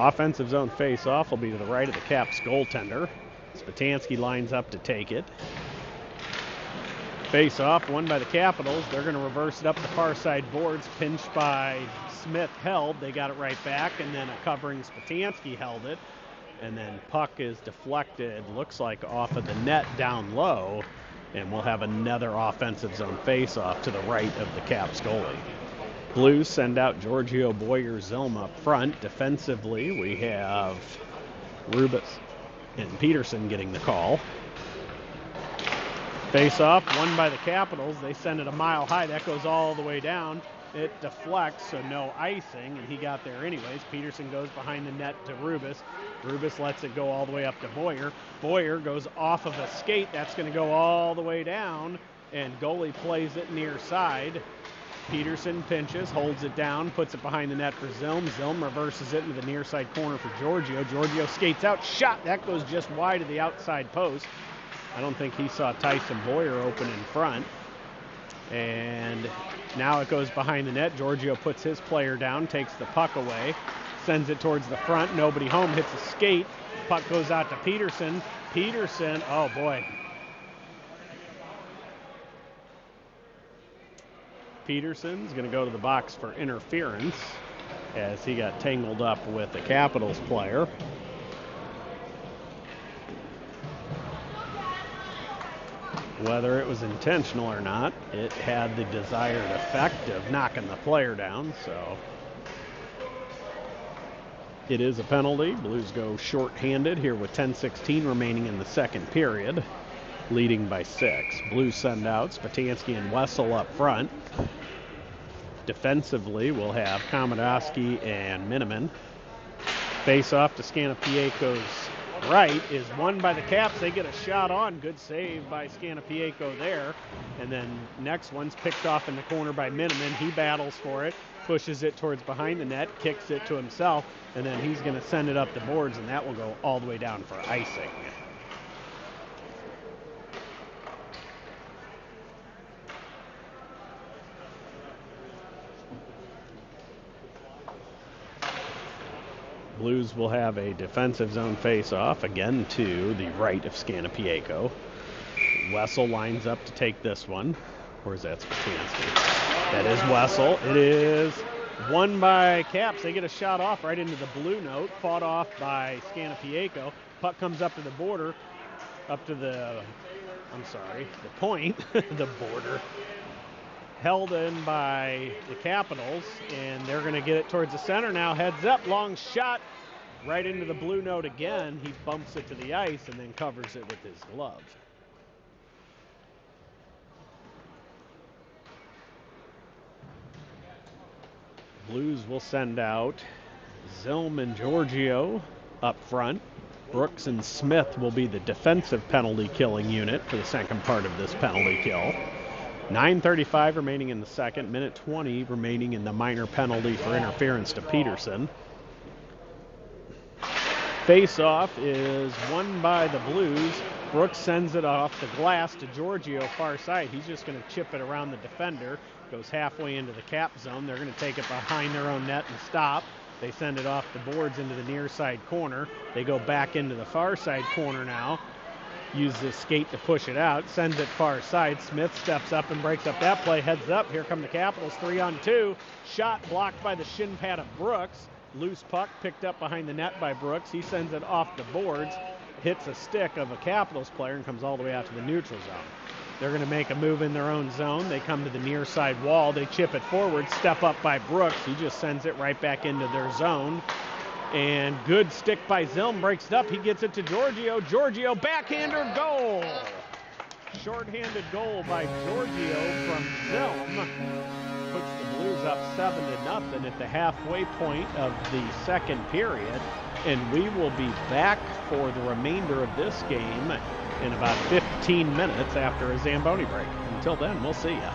Offensive zone face-off will be to the right of the Caps goaltender. Spatansky lines up to take it. Face-off, won by the Capitals. They're going to reverse it up the far side boards. Pinched by Smith, held. They got it right back, and then a covering Spatansky held it. And then puck is deflected, looks like off of the net down low, and we'll have another offensive zone face-off to the right of the Caps goalie. Blues send out Giorgio, Boyer, Zilm up front. Defensively, we have Rubis and Peterson getting the call. Face-off, won by the Capitals. They send it a mile high. That goes all the way down. It deflects, so no icing, and he got there anyways. Peterson goes behind the net to Rubis. Rubis lets it go all the way up to Boyer. Boyer goes off of a skate. That's going to go all the way down, and goalie plays it near side. Peterson pinches, holds it down, puts it behind the net for Zilm. Zilm reverses it into the near side corner for Giorgio. Giorgio skates out, shot. That goes just wide of the outside post. I don't think he saw Tyson Boyer open in front. And now it goes behind the net. Giorgio puts his player down, takes the puck away, sends it towards the front. Nobody home, hits a skate. Puck goes out to Peterson. Peterson, oh boy. Peterson's going to go to the box for interference as he got tangled up with the Capitals player. Whether it was intentional or not, it had the desired effect of knocking the player down, so it is a penalty. Blues go short-handed here with 10:16 remaining in the second period, leading by 6. Blues send out Spatansky and Wessel up front. Defensively, we'll have Komodowski and Miniman. Face-off to Scanapiako's right is won by the Caps. They get a shot on. Good save by Scanapiako there. And then next one's picked off in the corner by Miniman. He battles for it, pushes it towards behind the net, kicks it to himself, and then he's going to send it up the boards, and that will go all the way down for icing. Blues will have a defensive zone face-off, again to the right of Scanapiako. Wessel lines up to take this one. Where's that Spatansky? That is Wessel. It is won by Caps. They get a shot off right into the blue note, fought off by Scanapiako. Puck comes up to the border, up to the point, the border. Held in by the Capitals, and they're going to get it towards the center now. Heads up, long shot right into the blue note again. He bumps it to the ice and then covers it with his glove. Blues will send out Zilm and Giorgio up front. Brooks and Smith will be the defensive penalty killing unit for the second part of this penalty kill. 9:35 remaining in the second, minute 20 remaining in the minor penalty for interference to Peterson. Face-off is won by the Blues. Brooks sends it off the glass to Giorgio, far side. He's just going to chip it around the defender. Goes halfway into the Cap zone. They're going to take it behind their own net and stop. They send it off the boards into the near side corner. They go back into the far side corner now. Use this skate to push it out, sends it far side. Smith steps up and breaks up that play, heads up. Here come the Capitals, 3-on-2. Shot blocked by the shin pad of Brooks. Loose puck picked up behind the net by Brooks. He sends it off the boards, hits a stick of a Capitals player, and comes all the way out to the neutral zone. They're going to make a move in their own zone. They come to the near side wall. They chip it forward, step up by Brooks. He just sends it right back into their zone. And good stick by Zilm, breaks it up. He gets it to Giorgio. Giorgio, backhander, goal. Short-handed goal by Giorgio from Zilm. Puts the Blues up 7-0 at the halfway point of the second period. And we will be back for the remainder of this game in about 15 minutes after a Zamboni break. Until then, we'll see ya.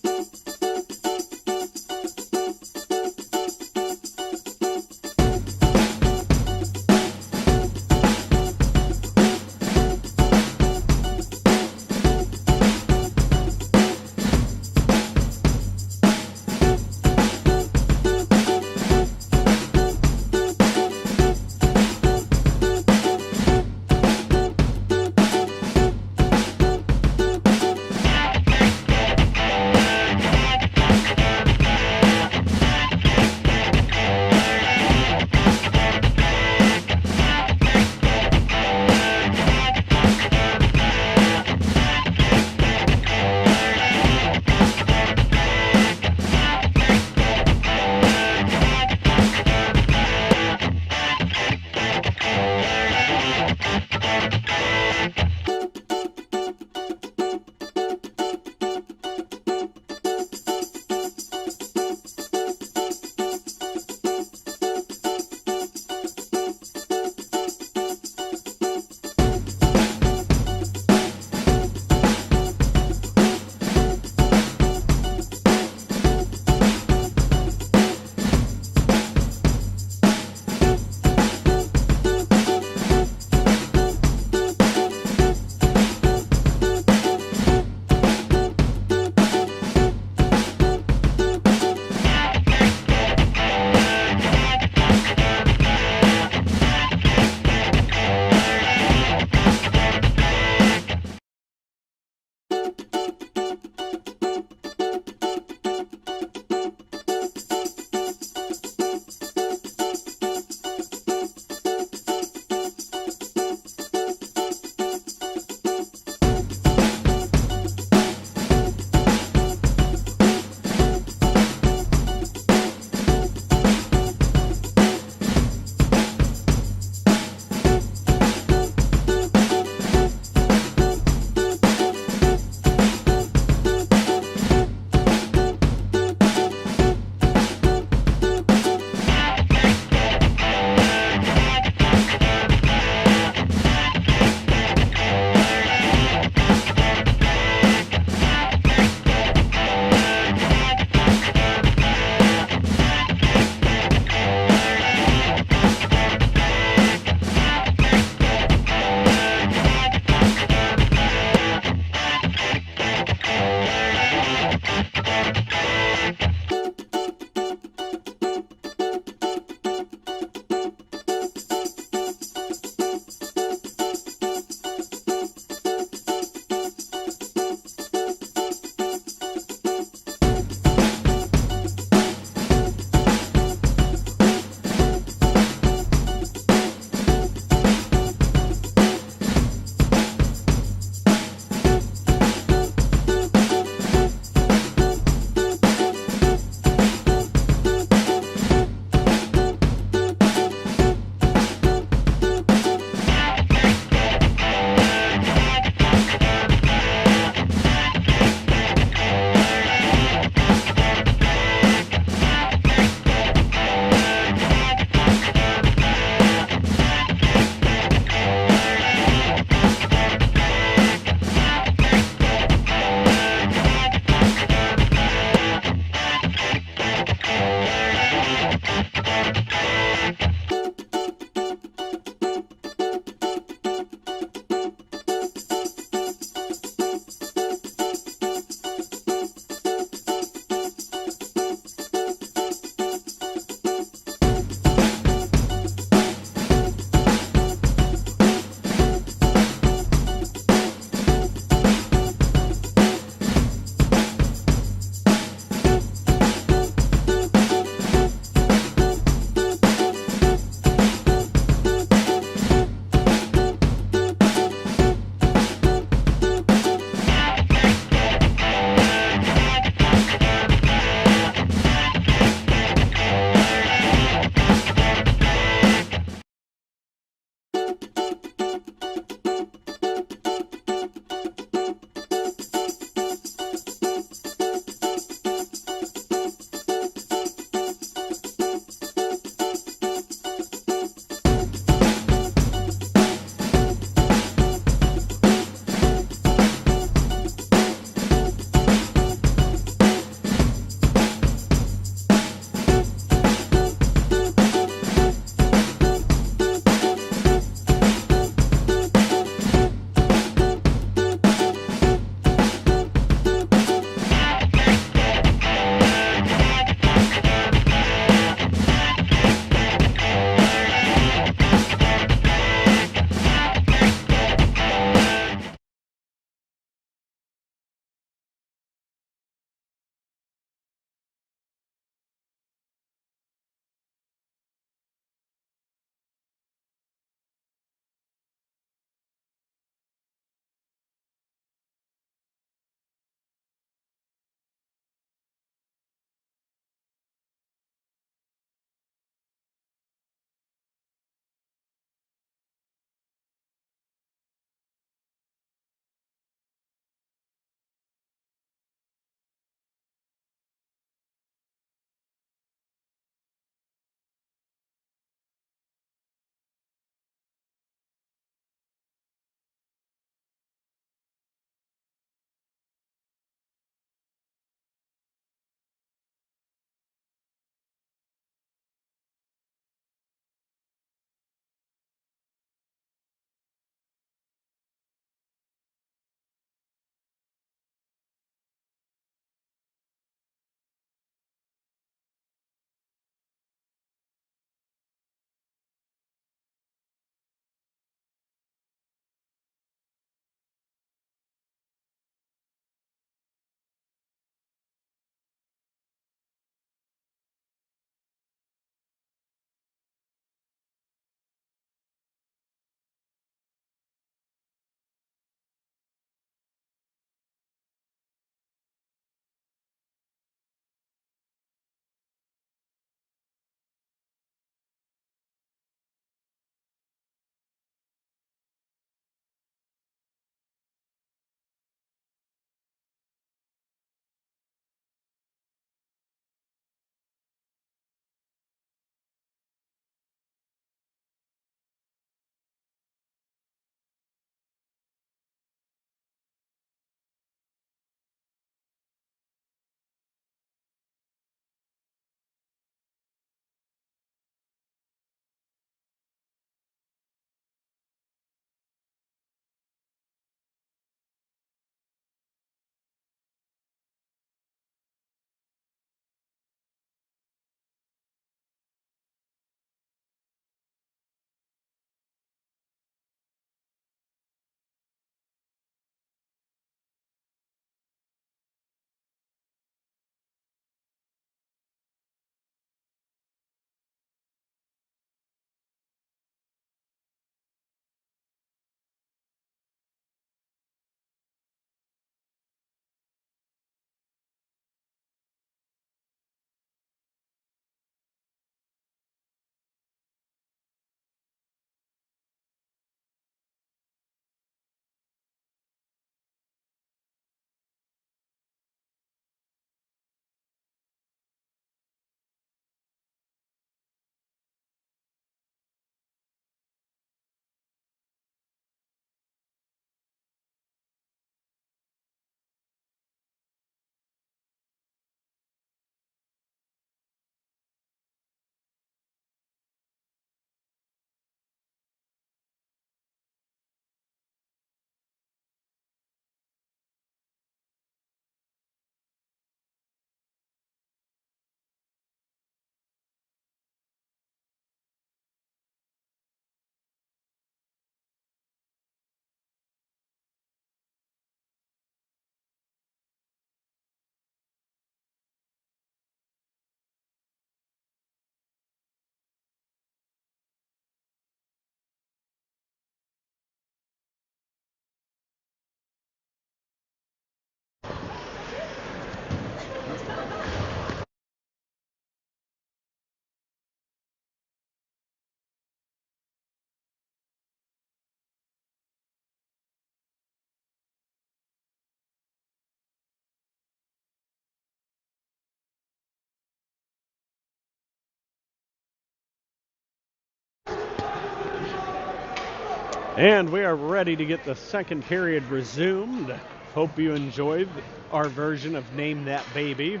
And we are ready to get the second period resumed. Hope you enjoyed our version of Name That Baby.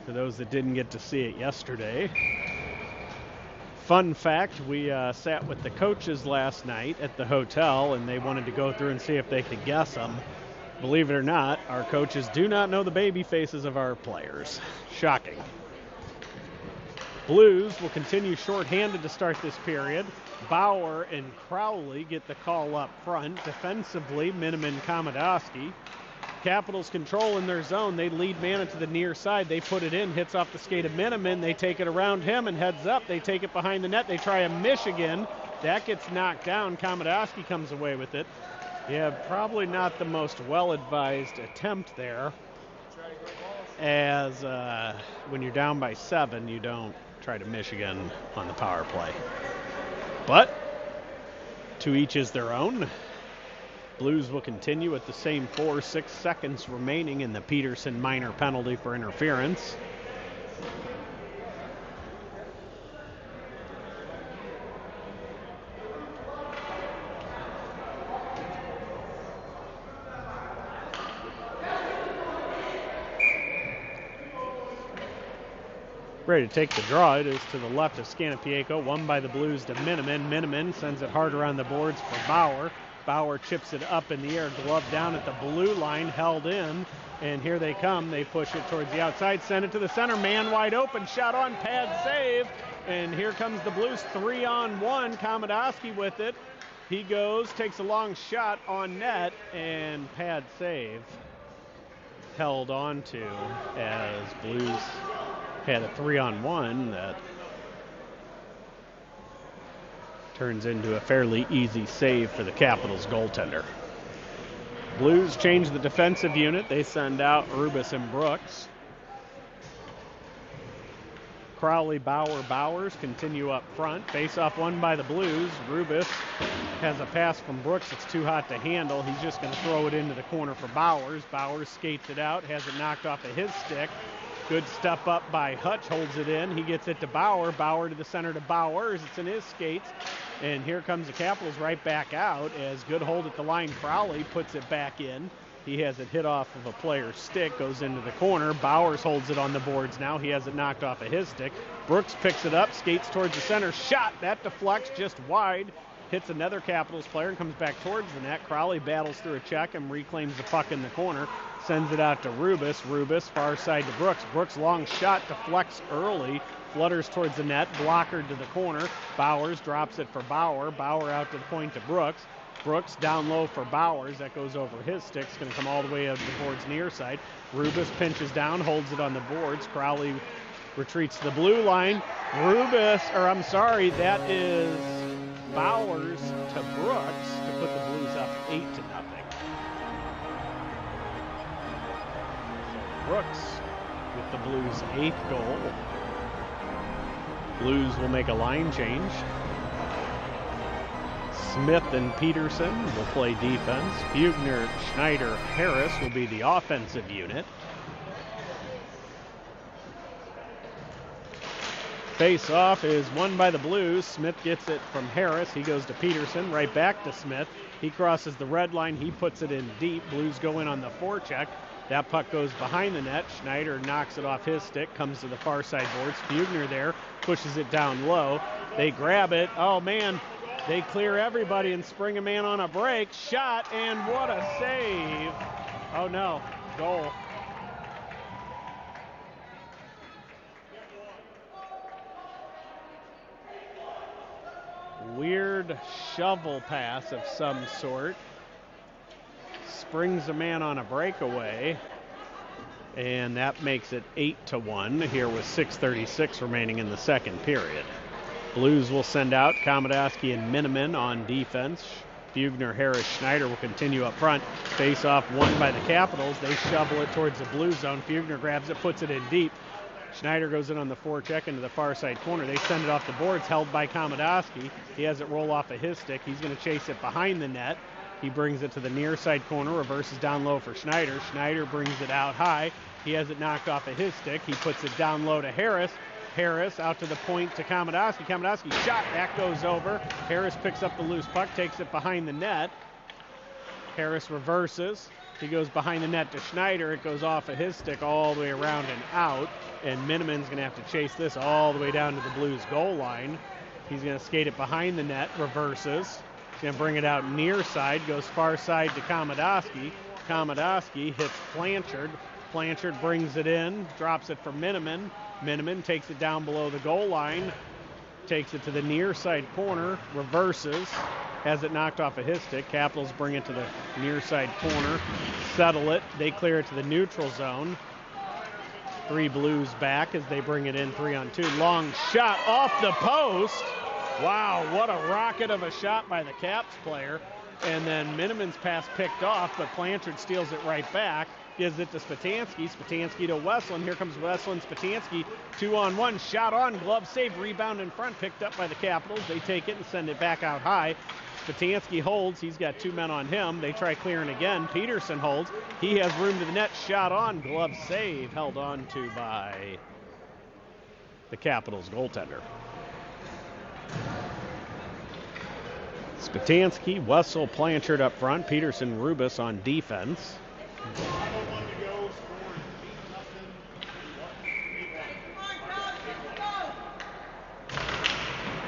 For those that didn't get to see it yesterday. Fun fact, we sat with the coaches last night at the hotel, and they wanted to go through and see if they could guess them. Believe it or not, our coaches do not know the baby faces of our players. Shocking. Blues will continue shorthanded to start this period. Bauer and Crowley get the call up front. Defensively, Miniman, Komodowski. Capitals control in their zone. They lead man to the near side. They put it in, hits off the skate of Miniman. They take it around him and heads up. They take it behind the net. They try a Michigan. That gets knocked down. Komodowski comes away with it. Yeah, probably not the most well-advised attempt there. As when you're down by 7, you don't try to Michigan on the power play. But to each is their own. Blues will continue with the same 4-6 seconds remaining in the Peterson minor penalty for interference. Ready to take the draw. It is to the left of Scanapieko. Won by the Blues to Miniman. Miniman sends it hard around the boards for Bauer. Bauer chips it up in the air. Glove down at the blue line. Held in. And here they come. They push it towards the outside. Send it to the center. Man wide open. Shot on pad save. And here comes the Blues 3-on-1. Komodowski with it. He goes. Takes a long shot on net. And pad save. Held on to as Blues had a 3-on-1 that turns into a fairly easy save for the Capitals goaltender. Blues change the defensive unit. They send out Rubis and Brooks. Crowley, Bauer, Bowers continue up front. Face-off won by the Blues. Rubis has a pass from Brooks. It's too hot to handle. He's just going to throw it into the corner for Bowers. Bowers skates it out, has it knocked off of his stick. Good step up by Hutch, holds it in. He gets it to Bauer. Bauer to the center to Bowers. It's in his skates. And here comes the Capitals right back out as good hold at the line. Crowley puts it back in. He has it hit off of a player's stick, goes into the corner. Bowers holds it on the boards now. He has it knocked off of his stick. Brooks picks it up, skates towards the center. Shot, that deflects just wide. Hits another Capitals player and comes back towards the net. Crowley battles through a check and reclaims the puck in the corner. Sends it out to Rubis. Rubis, far side to Brooks. Brooks, long shot, deflects early. Flutters towards the net. Blocker to the corner. Bowers drops it for Bauer. Bauer out to the point to Brooks. Brooks down low for Bowers. That goes over his stick. It's going to come all the way out to the boards near side. Rubis pinches down, holds it on the boards. Crowley retreats to the blue line. That is Bowers to Brooks to put the Blues up 8-0. Brooks with the Blues' 8th goal. Blues will make a line change. Smith and Peterson will play defense. Bugner, Schneider, Harris will be the offensive unit. Face-off is won by the Blues. Smith gets it from Harris. He goes to Peterson, right back to Smith. He crosses the red line. He puts it in deep. Blues go in on the forecheck. That puck goes behind the net. Schneider knocks it off his stick, comes to the far side boards. Bugner there, pushes it down low. They grab it. Oh, man. They clear everybody and spring a man on a break. Shot, and what a save. Oh, no. Goal. Weird shovel pass of some sort. Springs a man on a breakaway. And that makes it 8-1 here with 6:36 remaining in the second period. Blues will send out Komodowski and Miniman on defense. Bugner, Harris, Schneider will continue up front. Face-off won by the Capitals. They shovel it towards the blue zone. Bugner grabs it, puts it in deep. Schneider goes in on the forecheck into the far side corner. They send it off the boards, held by Komodowski. He has it roll off of his stick. He's going to chase it behind the net. He brings it to the near side corner, reverses down low for Schneider. Schneider brings it out high. He has it knocked off of his stick. He puts it down low to Harris. Harris out to the point to Komodowski. Komodowski shot, that goes over. Harris picks up the loose puck, takes it behind the net. Harris reverses. He goes behind the net to Schneider. It goes off of his stick all the way around and out. And Miniman's going to have to chase this all the way down to the Blues goal line. He's going to skate it behind the net, reverses. He's going to bring it out near side, goes far side to Komodowski. Komodowski hits Blanchard. Blanchard brings it in, drops it for Miniman. Miniman takes it down below the goal line, takes it to the near side corner, reverses, has it knocked off of his stick. Capitals bring it to the near side corner, settle it. They clear it to the neutral zone. 3 Blues back as they bring it in 3-on-2. Long shot off the post. Wow, what a rocket of a shot by the Caps player. And then Miniman's pass picked off, but Blanchard steals it right back. Gives it to Spatansky. Spatansky to Westland. Here comes Westland. Spatansky 2-on-1. Shot on. Glove save. Rebound in front. Picked up by the Capitals. They take it and send it back out high. Spatansky holds. He's got 2 men on him. They try clearing again. Peterson holds. He has room to the net. Shot on. Glove save. Held on to by the Capitals goaltender. Spatansky, Wessel, Blanchard up front. Peterson, Rubis on defense.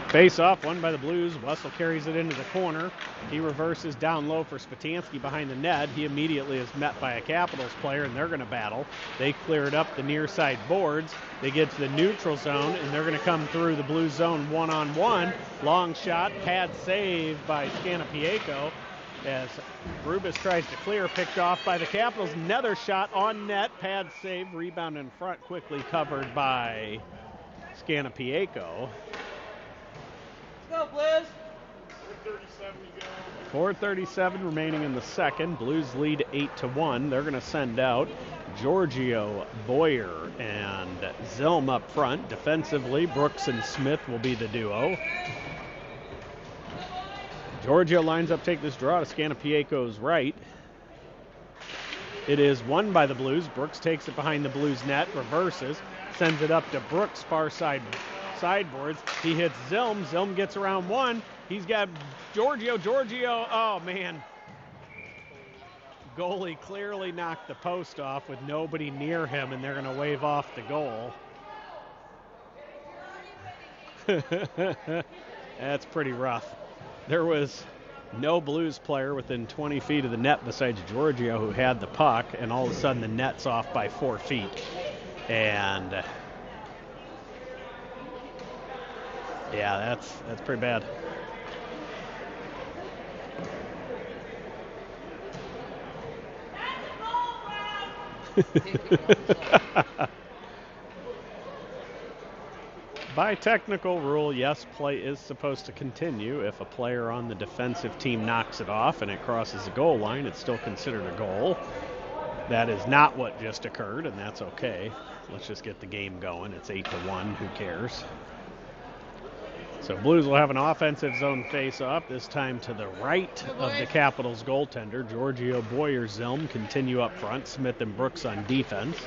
Face off, won by the Blues. Wessel carries it into the corner. He reverses down low for Spatansky behind the net. He immediately is met by a Capitals player, and they're going to battle. They clear it up the near side boards. They get to the neutral zone, and they're going to come through the Blues zone 1-on-1. Long shot, pad save by Scanapieko as Rubis tries to clear, picked off by the Capitals. Another shot on net, pad save, rebound in front, quickly covered by Scanapieko.
Go, Blues.
4:37 remaining in the second. Blues lead 8-1. They're going to send out Giorgio, Boyer, and Zilm up front. Defensively, Brooks and Smith will be the duo. Giorgio lines up, take this draw to Scanapieko's right. It is won by the Blues. Brooks takes it behind the Blues net, reverses, sends it up to Brooks, far side sideboards. He hits Zilm. Zilm gets around one. He's got Giorgio. Oh, man. Goalie clearly knocked the post off with nobody near him, and they're going to wave off the goal. That's pretty rough. There was no Blues player within 20 feet of the net besides Giorgio who had the puck, and all of a sudden the net's off by 4 feet. And yeah, that's pretty bad. By technical rule, yes, play is supposed to continue. If a player on the defensive team knocks it off and it crosses the goal line, it's still considered a goal. That is not what just occurred, and that's okay. Let's just get the game going. It's 8-1. Who cares? So Blues will have an offensive zone face-off, this time to the right of the Capitals goaltender. Giorgio, Boyer, Zilm continue up front. Smith and Brooks on defense.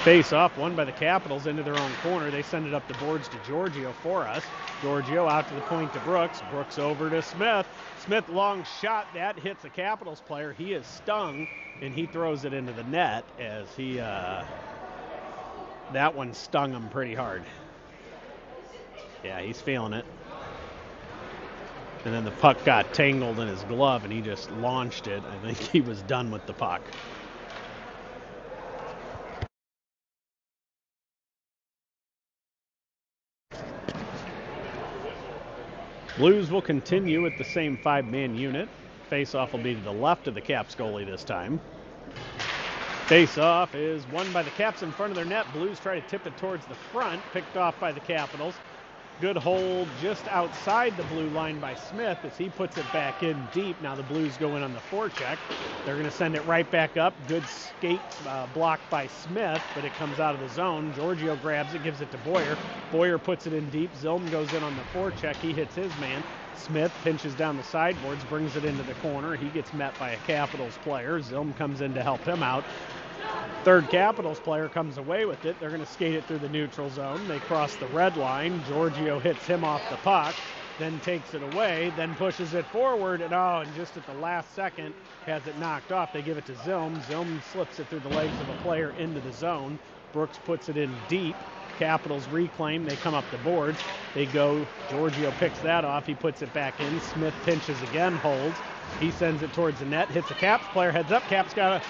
Face-off, won by the Capitals into their own corner. They send it up the boards to Giorgio for us. Giorgio out to the point to Brooks. Brooks over to Smith. Smith, long shot. That hits a Capitals player. He is stung, and he throws it into the net as he, that one stung him pretty hard. Yeah, he's feeling it. And then the puck got tangled in his glove, and he just launched it. I think he was done with the puck. Blues will continue with the same 5-man unit. Face-off will be to the left of the Caps goalie this time. Face-off is won by the Caps in front of their net. Blues try to tip it towards the front, picked off by the Capitals. Good hold just outside the blue line by Smith as he puts it back in deep. Now the Blues go in on the forecheck. They're going to send it right back up. Good skate blocked by Smith, but it comes out of the zone. Giorgio grabs it, gives it to Boyer. Boyer puts it in deep. Zilm goes in on the forecheck. He hits his man. Smith pinches down the sideboards, brings it into the corner. He gets met by a Capitals player. Zilm comes in to help him out. Third Capitals player comes away with it. They're going to skate it through the neutral zone. They cross the red line. Giorgio hits him off the puck, then takes it away, then pushes it forward, and just at the last second has it knocked off. They give it to Zilm. Zilm slips it through the legs of a player into the zone. Brooks puts it in deep. Capitals reclaim. They come up the boards. They go. Giorgio picks that off. He puts it back in. Smith pinches again, holds. He sends it towards the net, hits a Caps player, heads up. Caps got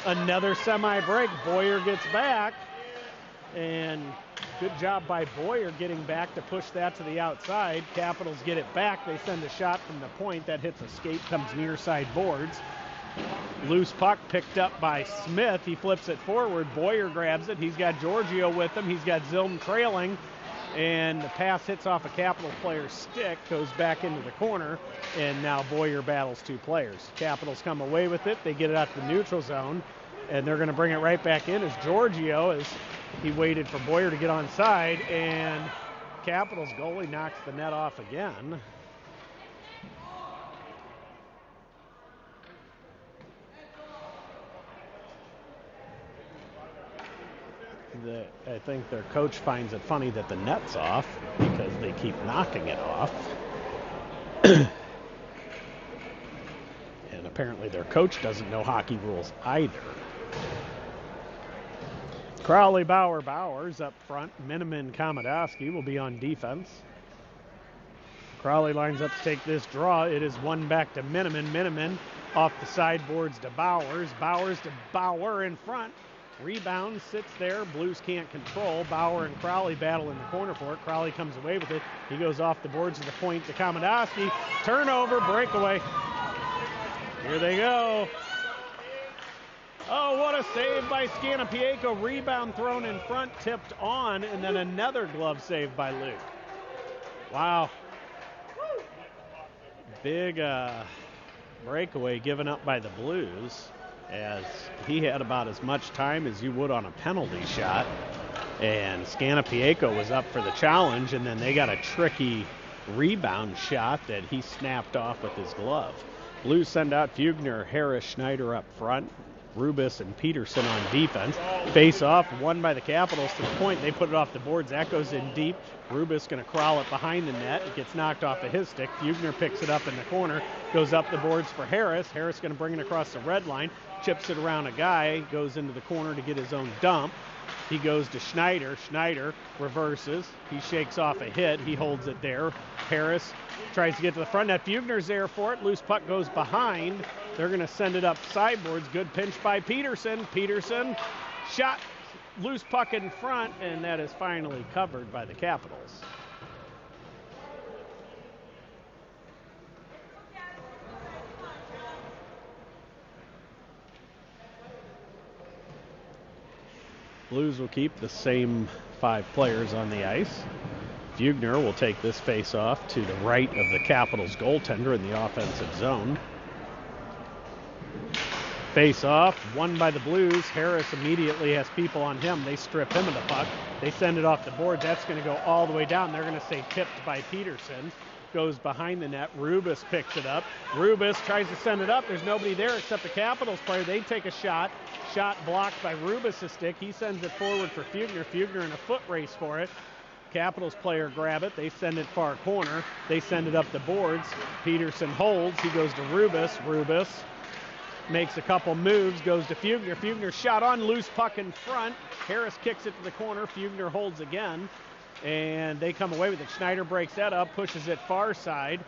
another semi-break. Boyer gets back, and good job by Boyer getting back to push that to the outside. Capitals get it back. They send a shot from the point that hits a skate, comes near side boards. Loose puck picked up by Smith. He flips it forward. Boyer grabs it. He's got Giorgio with him. He's got Zilm trailing. And the pass hits off a Capital player's stick, goes back into the corner, and now Boyer battles two players. Capitals come away with it. They get it out to the neutral zone, and they're going to bring it right back in as Giorgio, as he waited for Boyer to get on side, and Capitals goalie knocks the net off again. I think their coach finds it funny that the net's off because they keep knocking it off. And apparently their coach doesn't know hockey rules either. Crowley, Bowers up front. Miniman, Komodowski will be on defense. Crowley lines up to take this draw. It is one back to Miniman. Miniman off the sideboards to Bowers. Bowers to Bauer in front. Rebound, sits there. Blues can't control. Bauer and Crowley battle in the corner for it. Crowley comes away with it. He goes off the boards to the point to Komodowski. Turnover, breakaway. Here they go. Oh, what a save by Scanapieko. Rebound thrown in front, tipped on, and then another glove save by Luke. Wow. Big breakaway given up by the Blues, as he had about as much time as you would on a penalty shot. And Scanapieko was up for the challenge, and then they got a tricky rebound shot that he snapped off with his glove. Blues send out Fugner, Harris, Schneider up front. Rubis and Peterson on defense. Face off, won by the Capitals to the point. They put it off the boards. That goes in deep. Rubis going to crawl it behind the net. It gets knocked off of his stick. Fugner picks it up in the corner. Goes up the boards for Harris. Harris going to bring it across the red line. Chips it around a guy. Goes into the corner to get his own dump. He goes to Schneider. Schneider reverses. He shakes off a hit. He holds it there. Harris tries to get to the front net. Fugner's there for it. Loose puck goes behind. They're going to send it up sideboards. Good pinch by Peterson. Peterson shot, loose puck in front, and that is finally covered by the Capitals. Blues will keep the same 5 players on the ice. Fugner will take this face-off to the right of the Capitals goaltender in the offensive zone. Face-off, won by the Blues. Harris immediately has people on him. They strip him of the puck. They send it off the board. That's going to go all the way down. They're going to say tipped by Peterson. Goes behind the net. Rubis picks it up. Rubis tries to send it up. There's nobody there except the Capitals player. They take a shot. Shot blocked by Rubis' stick. He sends it forward for Fugner. Fugner in a foot race for it. Capitals player grab it. They send it far corner. They send it up the boards. Peterson holds. He goes to Rubis. Rubis makes a couple moves, goes to Fugner. Fugner shot on, loose puck in front. Harris kicks it to the corner. Fugner holds again, and they come away with it. Schneider breaks that up, pushes it far side.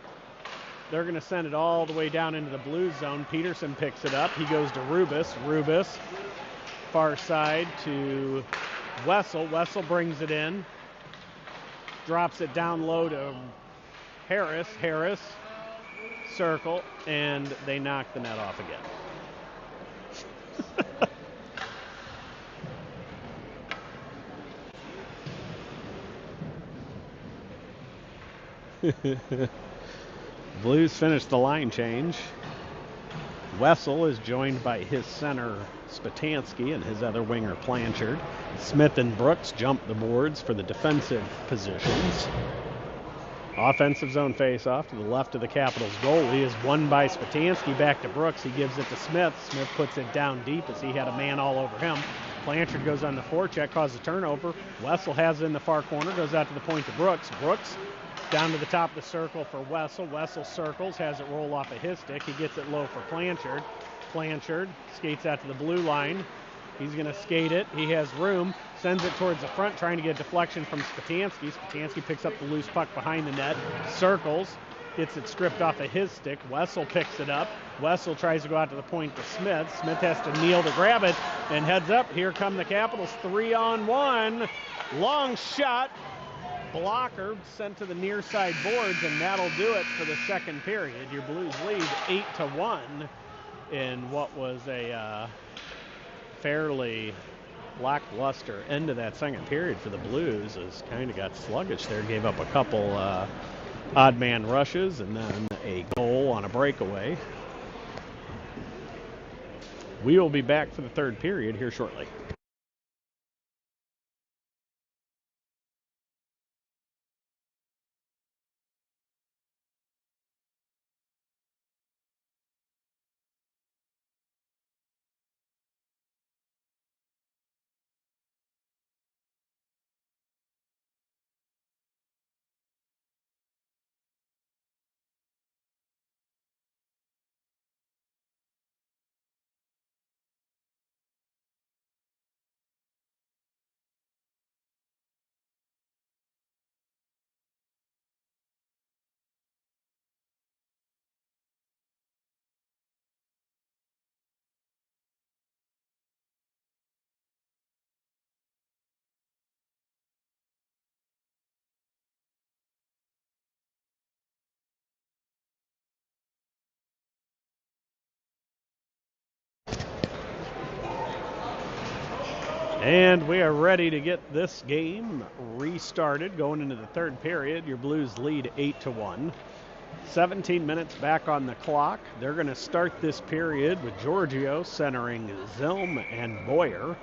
They're going to send it all the way down into the Blues zone. Peterson picks it up. He goes to Rubis. Rubis, far side to Wessel. Wessel brings it in. Drops it down low to Harris. Harris, circle, and they knock the net off again. Blues finish the line change. Wessel is joined by his center Spatansky and his other winger Blanchard. Smith and Brooks jump the boards for the defensive positions. Offensive zone face-off to the left of the Capitals goalie is won by Spatansky. Back to Brooks. He gives it to Smith. Smith puts it down deep as he had a man all over him. Blanchard goes on the forecheck, causes a turnover. Wessel has it in the far corner, goes out to the point to Brooks. Brooks down to the top of the circle for Wessel. Wessel circles, has it roll off of his stick. He gets it low for Blanchard. Blanchard skates out to the blue line. He's going to skate it. He has room. Sends it towards the front, trying to get a deflection from Spatansky. Spatansky picks up the loose puck behind the net. Circles. Gets it stripped off of his stick. Wessel picks it up. Wessel tries to go out to the point to Smith. Smith has to kneel to grab it and heads up. Here come the Capitals 3-on-1. Long shot. Blocker sent to the near side boards, and that'll do it for the second period. Your Blues lead 8-1 in what was a fairly lackluster end of that second period for the Blues. As kind of got sluggish there, gave up a couple odd man rushes and then a goal on a breakaway. We will be back for the third period here shortly. And we are ready to get this game restarted going into the third period. Your Blues lead 8-1. 17 minutes back on the clock. They're going to start this period with Giorgio centering Zilm and Boyer.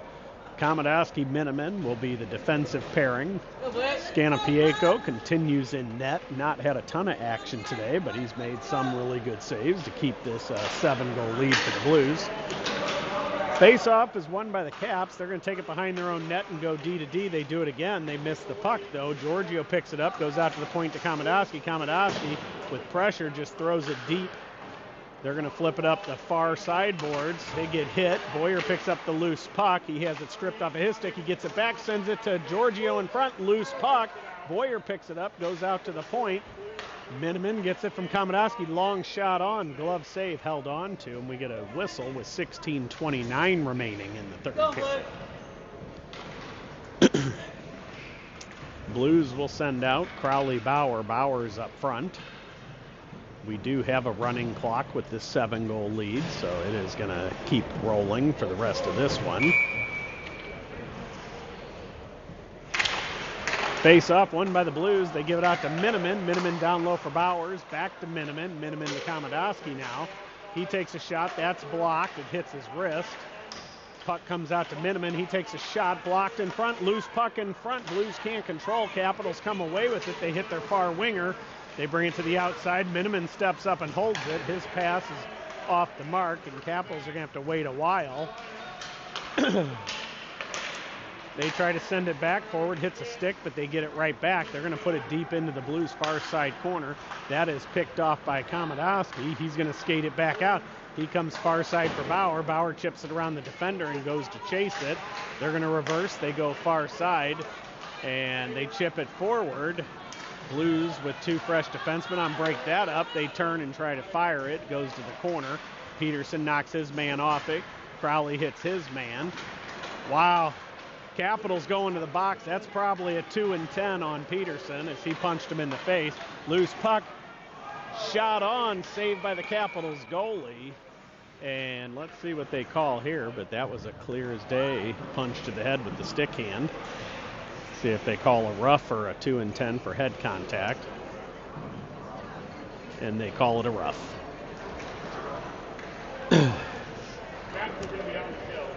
Komodowski Miniman will be the defensive pairing. Scanopieko continues in net. Not had a ton of action today, but he's made some really good saves to keep this 7-goal lead for the Blues. Face-off is won by the Caps. They're going to take it behind their own net and go D to D. They do it again. They miss the puck, though. Giorgio picks it up, goes out to the point to Komodowski. Komodowski, with pressure, just throws it deep. They're going to flip it up the far sideboards. They get hit. Boyer picks up the loose puck. He has it stripped off of his stick. He gets it back, sends it to Giorgio in front. Loose puck. Boyer picks it up, goes out to the point. Miniman gets it from Komodowski. Long shot on. Glove save held on to. And we get a whistle with 16:29 remaining in the third period. Blues will send out Crowley Bauer. Bauer's up front. We do have a running clock with this 7-goal lead, so it is going to keep rolling for the rest of this one. Face-off won by the Blues. They give it out to Miniman. Miniman down low for Bowers. Back to Miniman. Miniman to Komodowski now. He takes a shot. That's blocked. It hits his wrist. Puck comes out to Miniman. He takes a shot. Blocked in front. Loose puck in front. Blues can't control. Capitals come away with it. They hit their far winger. They bring it to the outside. Miniman steps up and holds it. His pass is off the mark, and Capitals are going to have to wait a while. They try to send it back forward, hits a stick, but they get it right back. They're going to put it deep into the Blues' far side corner. That is picked off by Komodowski. He's going to skate it back out. He comes far side for Bauer. Bauer chips it around the defender and goes to chase it. They're going to reverse. They go far side, and they chip it forward. Blues with two fresh defensemen on break that up. They turn and try to fire it. Goes to the corner. Peterson knocks his man off it. Crowley hits his man. Wow. Capitals going to the box. That's probably a 2-10 on Peterson as he punched him in the face. Loose puck. Shot on. Saved by the Capitals goalie. And let's see what they call here, but that was a clear as day punch to the head with the stick hand. See if they call a rough or a 2-10 for head contact. And they call it a rough.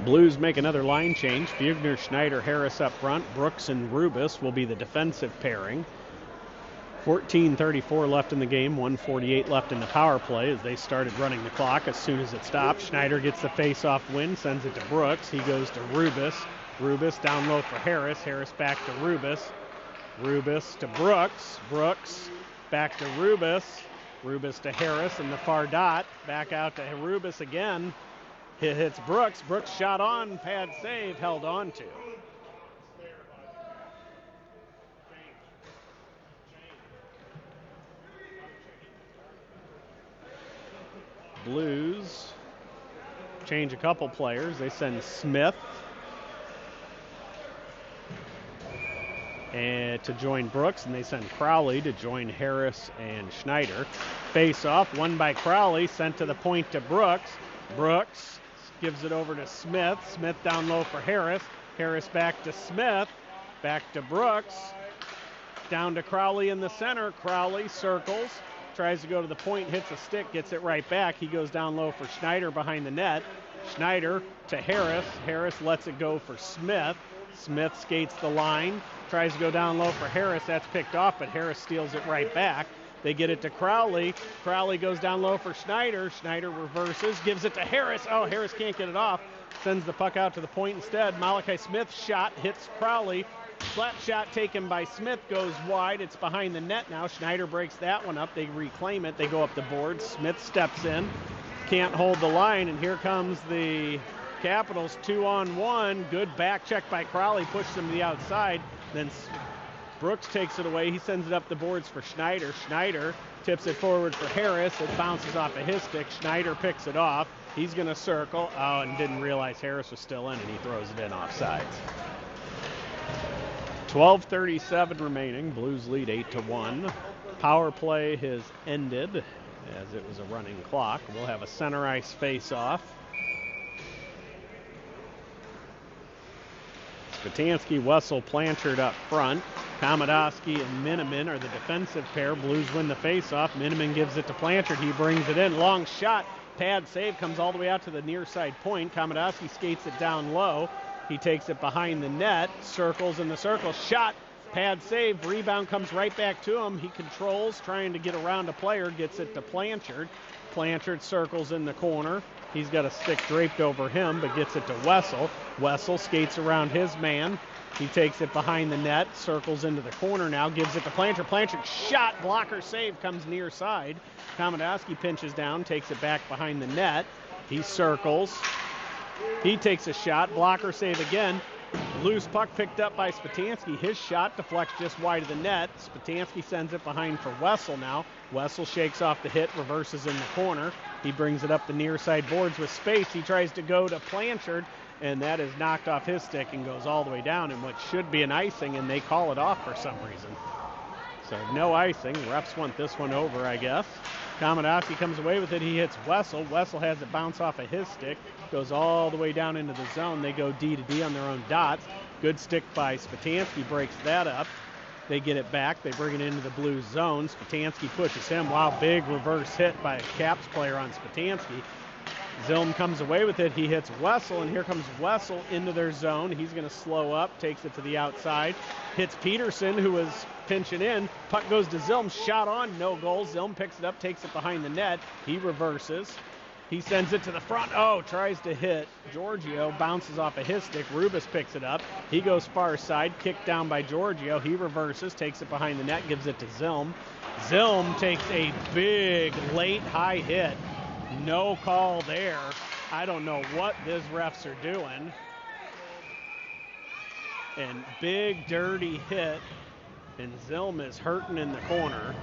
Blues make another line change. Bugner, Schneider, Harris up front. Brooks and Rubis will be the defensive pairing. 14:34 left in the game, 1:48 left in the power play as they started running the clock. As soon as it stopped, Schneider gets the face-off win, sends it to Brooks. He goes to Rubis. Rubis down low for Harris. Harris back to Rubis. Rubis to Brooks. Brooks back to Rubis. Rubis to Harris in the far dot. Back out to Rubis again. Hits Brooks. Brooks shot on, pad save, held on to. Blues change a couple players. They send Smith and to join Brooks, and they send Crowley to join Harris and Schneider. Face off, won by Crowley, sent to the point to Brooks. Brooks gives it over to Smith. Smith down low for Harris. Harris back to Smith. Back to Brooks. Down to Crowley in the center. Crowley circles. Tries to go to the point, hits a stick, gets it right back. He goes down low for Schneider behind the net. Schneider to Harris. Harris lets it go for Smith. Smith skates the line. Tries to go down low for Harris. That's picked off, but Harris steals it right back. They get it to Crowley. Crowley goes down low for Schneider. Schneider reverses, gives it to Harris. Oh, Harris can't get it off. Sends the puck out to the point instead. Malachi Smith's shot hits Crowley. Flat shot taken by Smith goes wide. It's behind the net now. Schneider breaks that one up. They reclaim it. They go up the board. Smith steps in. Can't hold the line, and here comes the Capitals 2-on-1. Good back check by Crowley. Pushes him to the outside. Then Brooks takes it away. He sends it up the boards for Schneider. Schneider tips it forward for Harris. It bounces off of his stick. Schneider picks it off. He's going to circle. Oh, and didn't realize Harris was still in, and he throws it in offsides. 12:37 remaining. Blues lead 8-1. Power play has ended as it was a running clock. We'll have a center ice face-off. Spatansky, Wessel, Blanchard up front. Komodowski and Miniman are the defensive pair. Blues win the face-off. Miniman gives it to Blanchard. He brings it in. Long shot. Pad save. Comes all the way out to the near side point. Komodowski skates it down low. He takes it behind the net. Circles in the circle. Shot. Pad save. Rebound comes right back to him. He controls, trying to get around a player. Gets it to Blanchard. Blanchard circles in the corner. He's got a stick draped over him, but gets it to Wessel. Wessel skates around his man. He takes it behind the net, circles into the corner now, gives it to Blanchard. Blanchard shot, blocker save, comes near side. Komodowski pinches down, takes it back behind the net. He circles. He takes a shot, blocker save again. Loose puck picked up by Spatansky. His shot deflects just wide of the net. Spatansky sends it behind for Wessel now. Wessel shakes off the hit, reverses in the corner. He brings it up the near side boards with space. He tries to go to Blanchard, and that is knocked off his stick and goes all the way down in what should be an icing, and they call it off for some reason. So no icing. Refs want this one over, I guess. Komodowski comes away with it. He hits Wessel. Wessel has it bounce off of his stick. Goes all the way down into the zone. They go D to D on their own dots. Good stick by Spatansky. Breaks that up. They get it back. They bring it into the blue zone. Spatansky pushes him. Wow, big reverse hit by a Caps player on Spatansky. Zilm comes away with it. He hits Wessel, and here comes Wessel into their zone. He's going to slow up, takes it to the outside. Hits Peterson, who was pinching in. Puck goes to Zilm. Shot on, no goal. Zilm picks it up, takes it behind the net. He reverses. He sends it to the front. Oh, tries to hit Giorgio. Bounces off of his stick. Rubis picks it up. He goes far side. Kicked down by Giorgio. He reverses, takes it behind the net, gives it to Zilm. Zilm takes a big late high hit. No call there. I don't know what these refs are doing. And big dirty hit. And Zilm is hurting in the corner.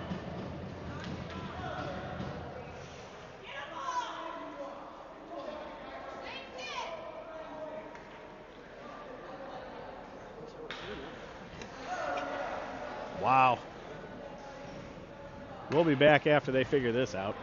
Wow. We'll be back after they figure this out.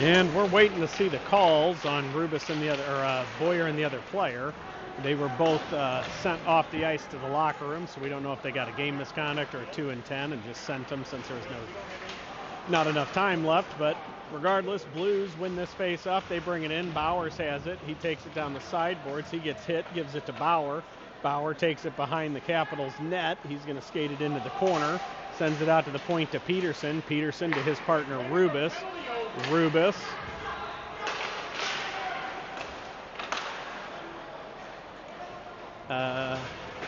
And we're waiting to see the calls on Rubis and the other, or Boyer and the other player. They were both sent off the ice to the locker room, so we don't know if they got a game misconduct or a 2 and 10 and just sent them since there was not enough time left. But regardless, Blues win this face-off. They bring it in. Bowers has it. He takes it down the sideboards. He gets hit, gives it to Bauer. Bauer takes it behind the Capitals net. He's going to skate it into the corner. Sends it out to the point to Peterson. Peterson to his partner Rubis. Rubis.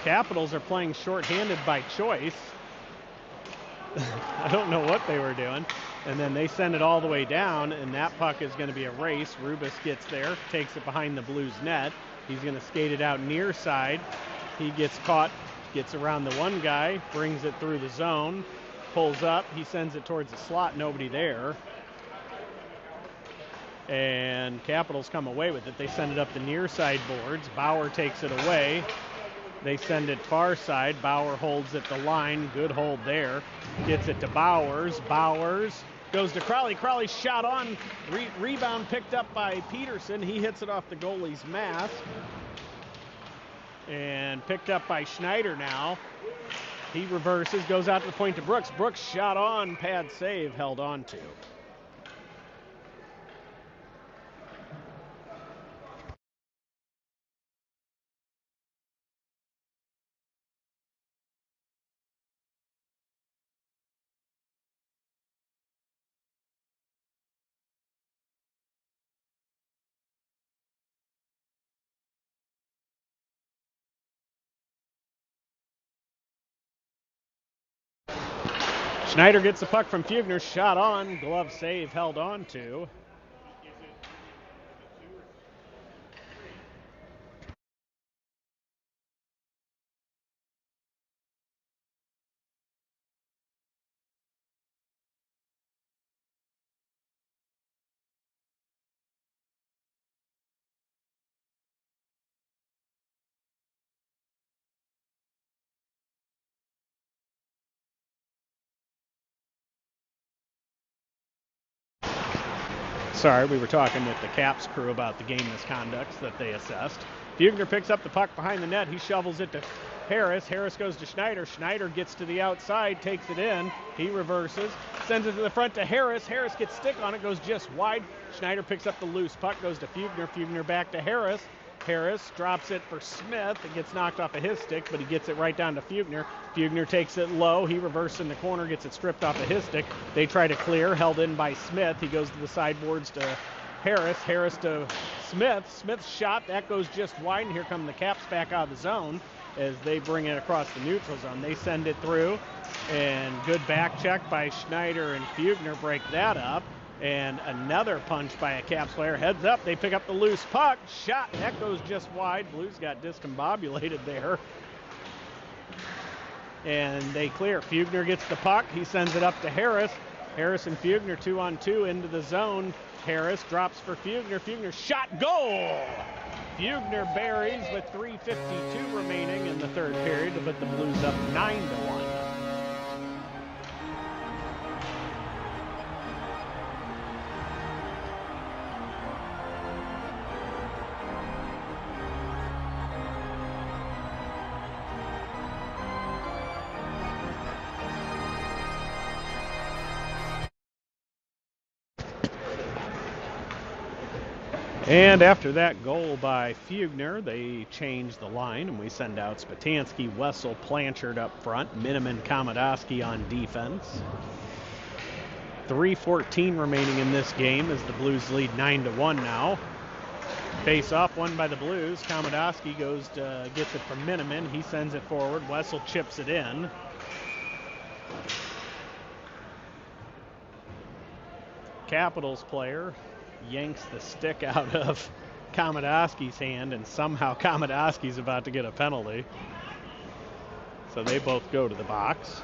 Capitals are playing shorthanded by choice. I don't know what they were doing. And then they send it all the way down, and that puck is going to be a race. Rubis gets there, takes it behind the Blues net. He's going to skate it out near side. He gets caught, gets around the one guy, brings it through the zone, pulls up. He sends it towards the slot, nobody there. And Capitals come away with it. They send it up the near side boards. Bauer takes it away. They send it far side. Bauer holds at the line. Good hold there. Gets it to Bowers. Bowers goes to Crowley. Crowley shot on. Rebound picked up by Peterson. He hits it off the goalie's mask. And picked up by Schneider now. He reverses, goes out to the point to Brooks. Brooks shot on. Pad save, held on to. Schneider gets the puck from Fugner, shot on, glove save, held on to. Sorry, we were talking with the Caps crew about the game misconducts that they assessed. Fugner picks up the puck behind the net. He shovels it to Harris. Harris goes to Schneider. Schneider gets to the outside, takes it in. He reverses, sends it to the front to Harris. Harris gets stick on it, goes just wide. Schneider picks up the loose puck, goes to Fugner. Fugner back to Harris. Harris drops it for Smith. It gets knocked off of his stick, but he gets it right down to Fugner. Fugner takes it low. He reverses in the corner, gets it stripped off of his stick. They try to clear, held in by Smith. He goes to the sideboards to Harris. Harris to Smith. Smith's shot, that goes just wide, and here come the Caps back out of the zone as they bring it across the neutral zone. They send it through, and good back check by Schneider and Fugner break that up. And another punch by a Caps player. Heads up, they pick up the loose puck. Shot, that goes just wide. Blues got discombobulated there. And they clear. Fugner gets the puck. He sends it up to Harris. Harris and Fugner 2-on-2 into the zone. Harris drops for Fugner. Fugner shot, goal! Fugner buries with 3:52 remaining in the third period to put the Blues up 9-1. And after that goal by Fugner, they change the line, and we send out Spatansky, Wessel, Blanchard up front, Miniman, Komodowski on defense. 3:14 remaining in this game as the Blues lead 9-1 now. Face off, won by the Blues. Komodowski goes to gets it from Miniman. He sends it forward. Wessel chips it in. Capitals player yanks the stick out of Komodowski's hand, and somehow Komodowski's about to get a penalty. So they both go to the box.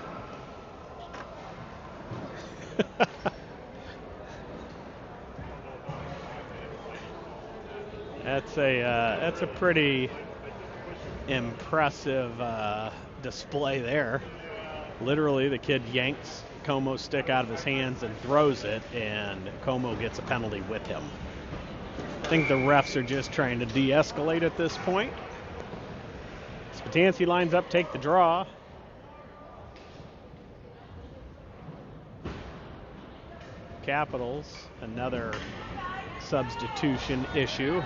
That's a pretty impressive display there. Literally, the kid yanks Como's stick out of his hands and throws it, and Como gets a penalty with him. I think the refs are just trying to de-escalate at this point. Spatansky lines up, take the draw. Capitals, another substitution issue.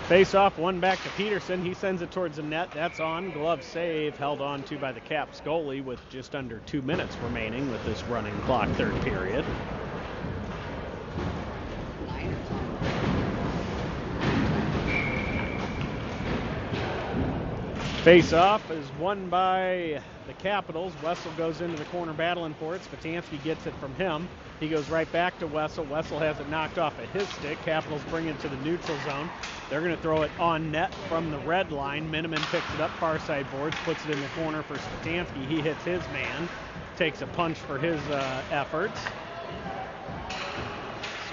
Face off, one back to Peterson. He sends it towards the net. That's on. Glove save held on to by the Caps goalie with just under 2 minutes remaining with this running clock, third period. Face off is won by the Capitals. Wessel goes into the corner battling for it. Spatansky gets it from him. He goes right back to Wessel. Wessel has it knocked off at his stick. Capitals bring it to the neutral zone. They're going to throw it on net from the red line. Miniman picks it up, far side boards, puts it in the corner for Spatansky. He hits his man, takes a punch for his efforts.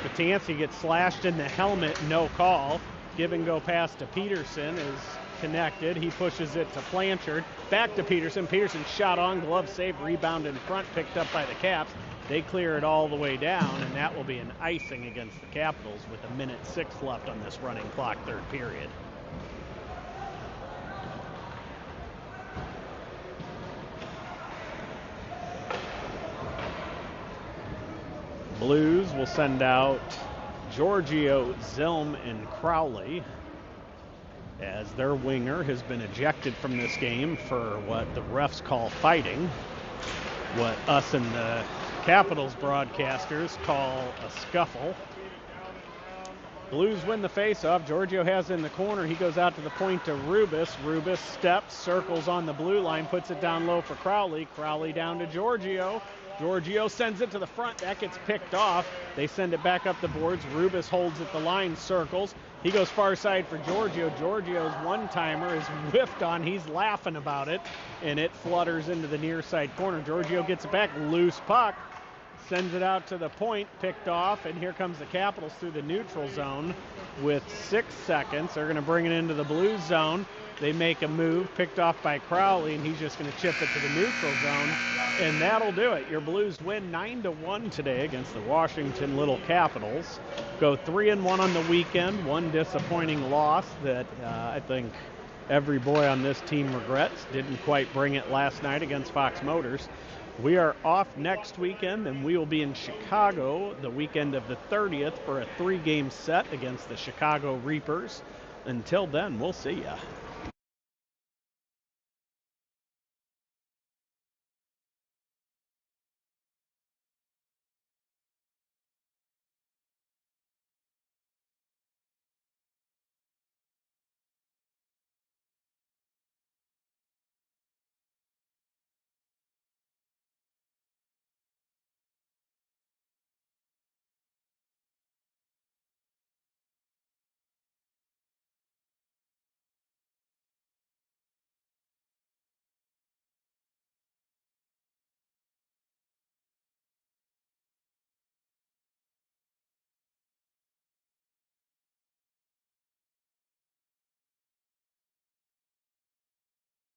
Spatansky gets slashed in the helmet, no call. Give and go pass to Peterson is connected. He pushes it to Blanchard. Back to Peterson. Peterson shot on, glove save, rebound in front, picked up by the Caps. They clear it all the way down, and that will be an icing against the Capitals with 1:06 left on this running clock, third period. Blues will send out Giorgio, Zilm, and Crowley, as their winger has been ejected from this game for what the refs call fighting, what us and the Capitals broadcasters call a scuffle. Blues win the faceoff. Giorgio has it in the corner. He goes out to the point to Rubis. Rubis steps, circles on the blue line, puts it down low for Crowley. Crowley down to Giorgio. Giorgio sends it to the front. That gets picked off. They send it back up the boards. Rubis holds at the line, circles. He goes far side for Giorgio. Giorgio's one-timer is whiffed on. He's laughing about it, and it flutters into the near side corner. Giorgio gets it back. Loose puck. Sends it out to the point, picked off, and here comes the Capitals through the neutral zone with 6 seconds. They're going to bring it into the Blues zone. They make a move, picked off by Crowley, and he's just going to chip it to the neutral zone, and that'll do it. Your Blues win 9-1 today against the Washington Little Capitals. Go 3-1 on the weekend. One disappointing loss that I think every boy on this team regrets. Didn't quite bring it last night against Fox Motors. We are off next weekend, and we will be in Chicago the weekend of the 30th for a 3-game set against the Chicago Reapers. Until then, we'll see ya.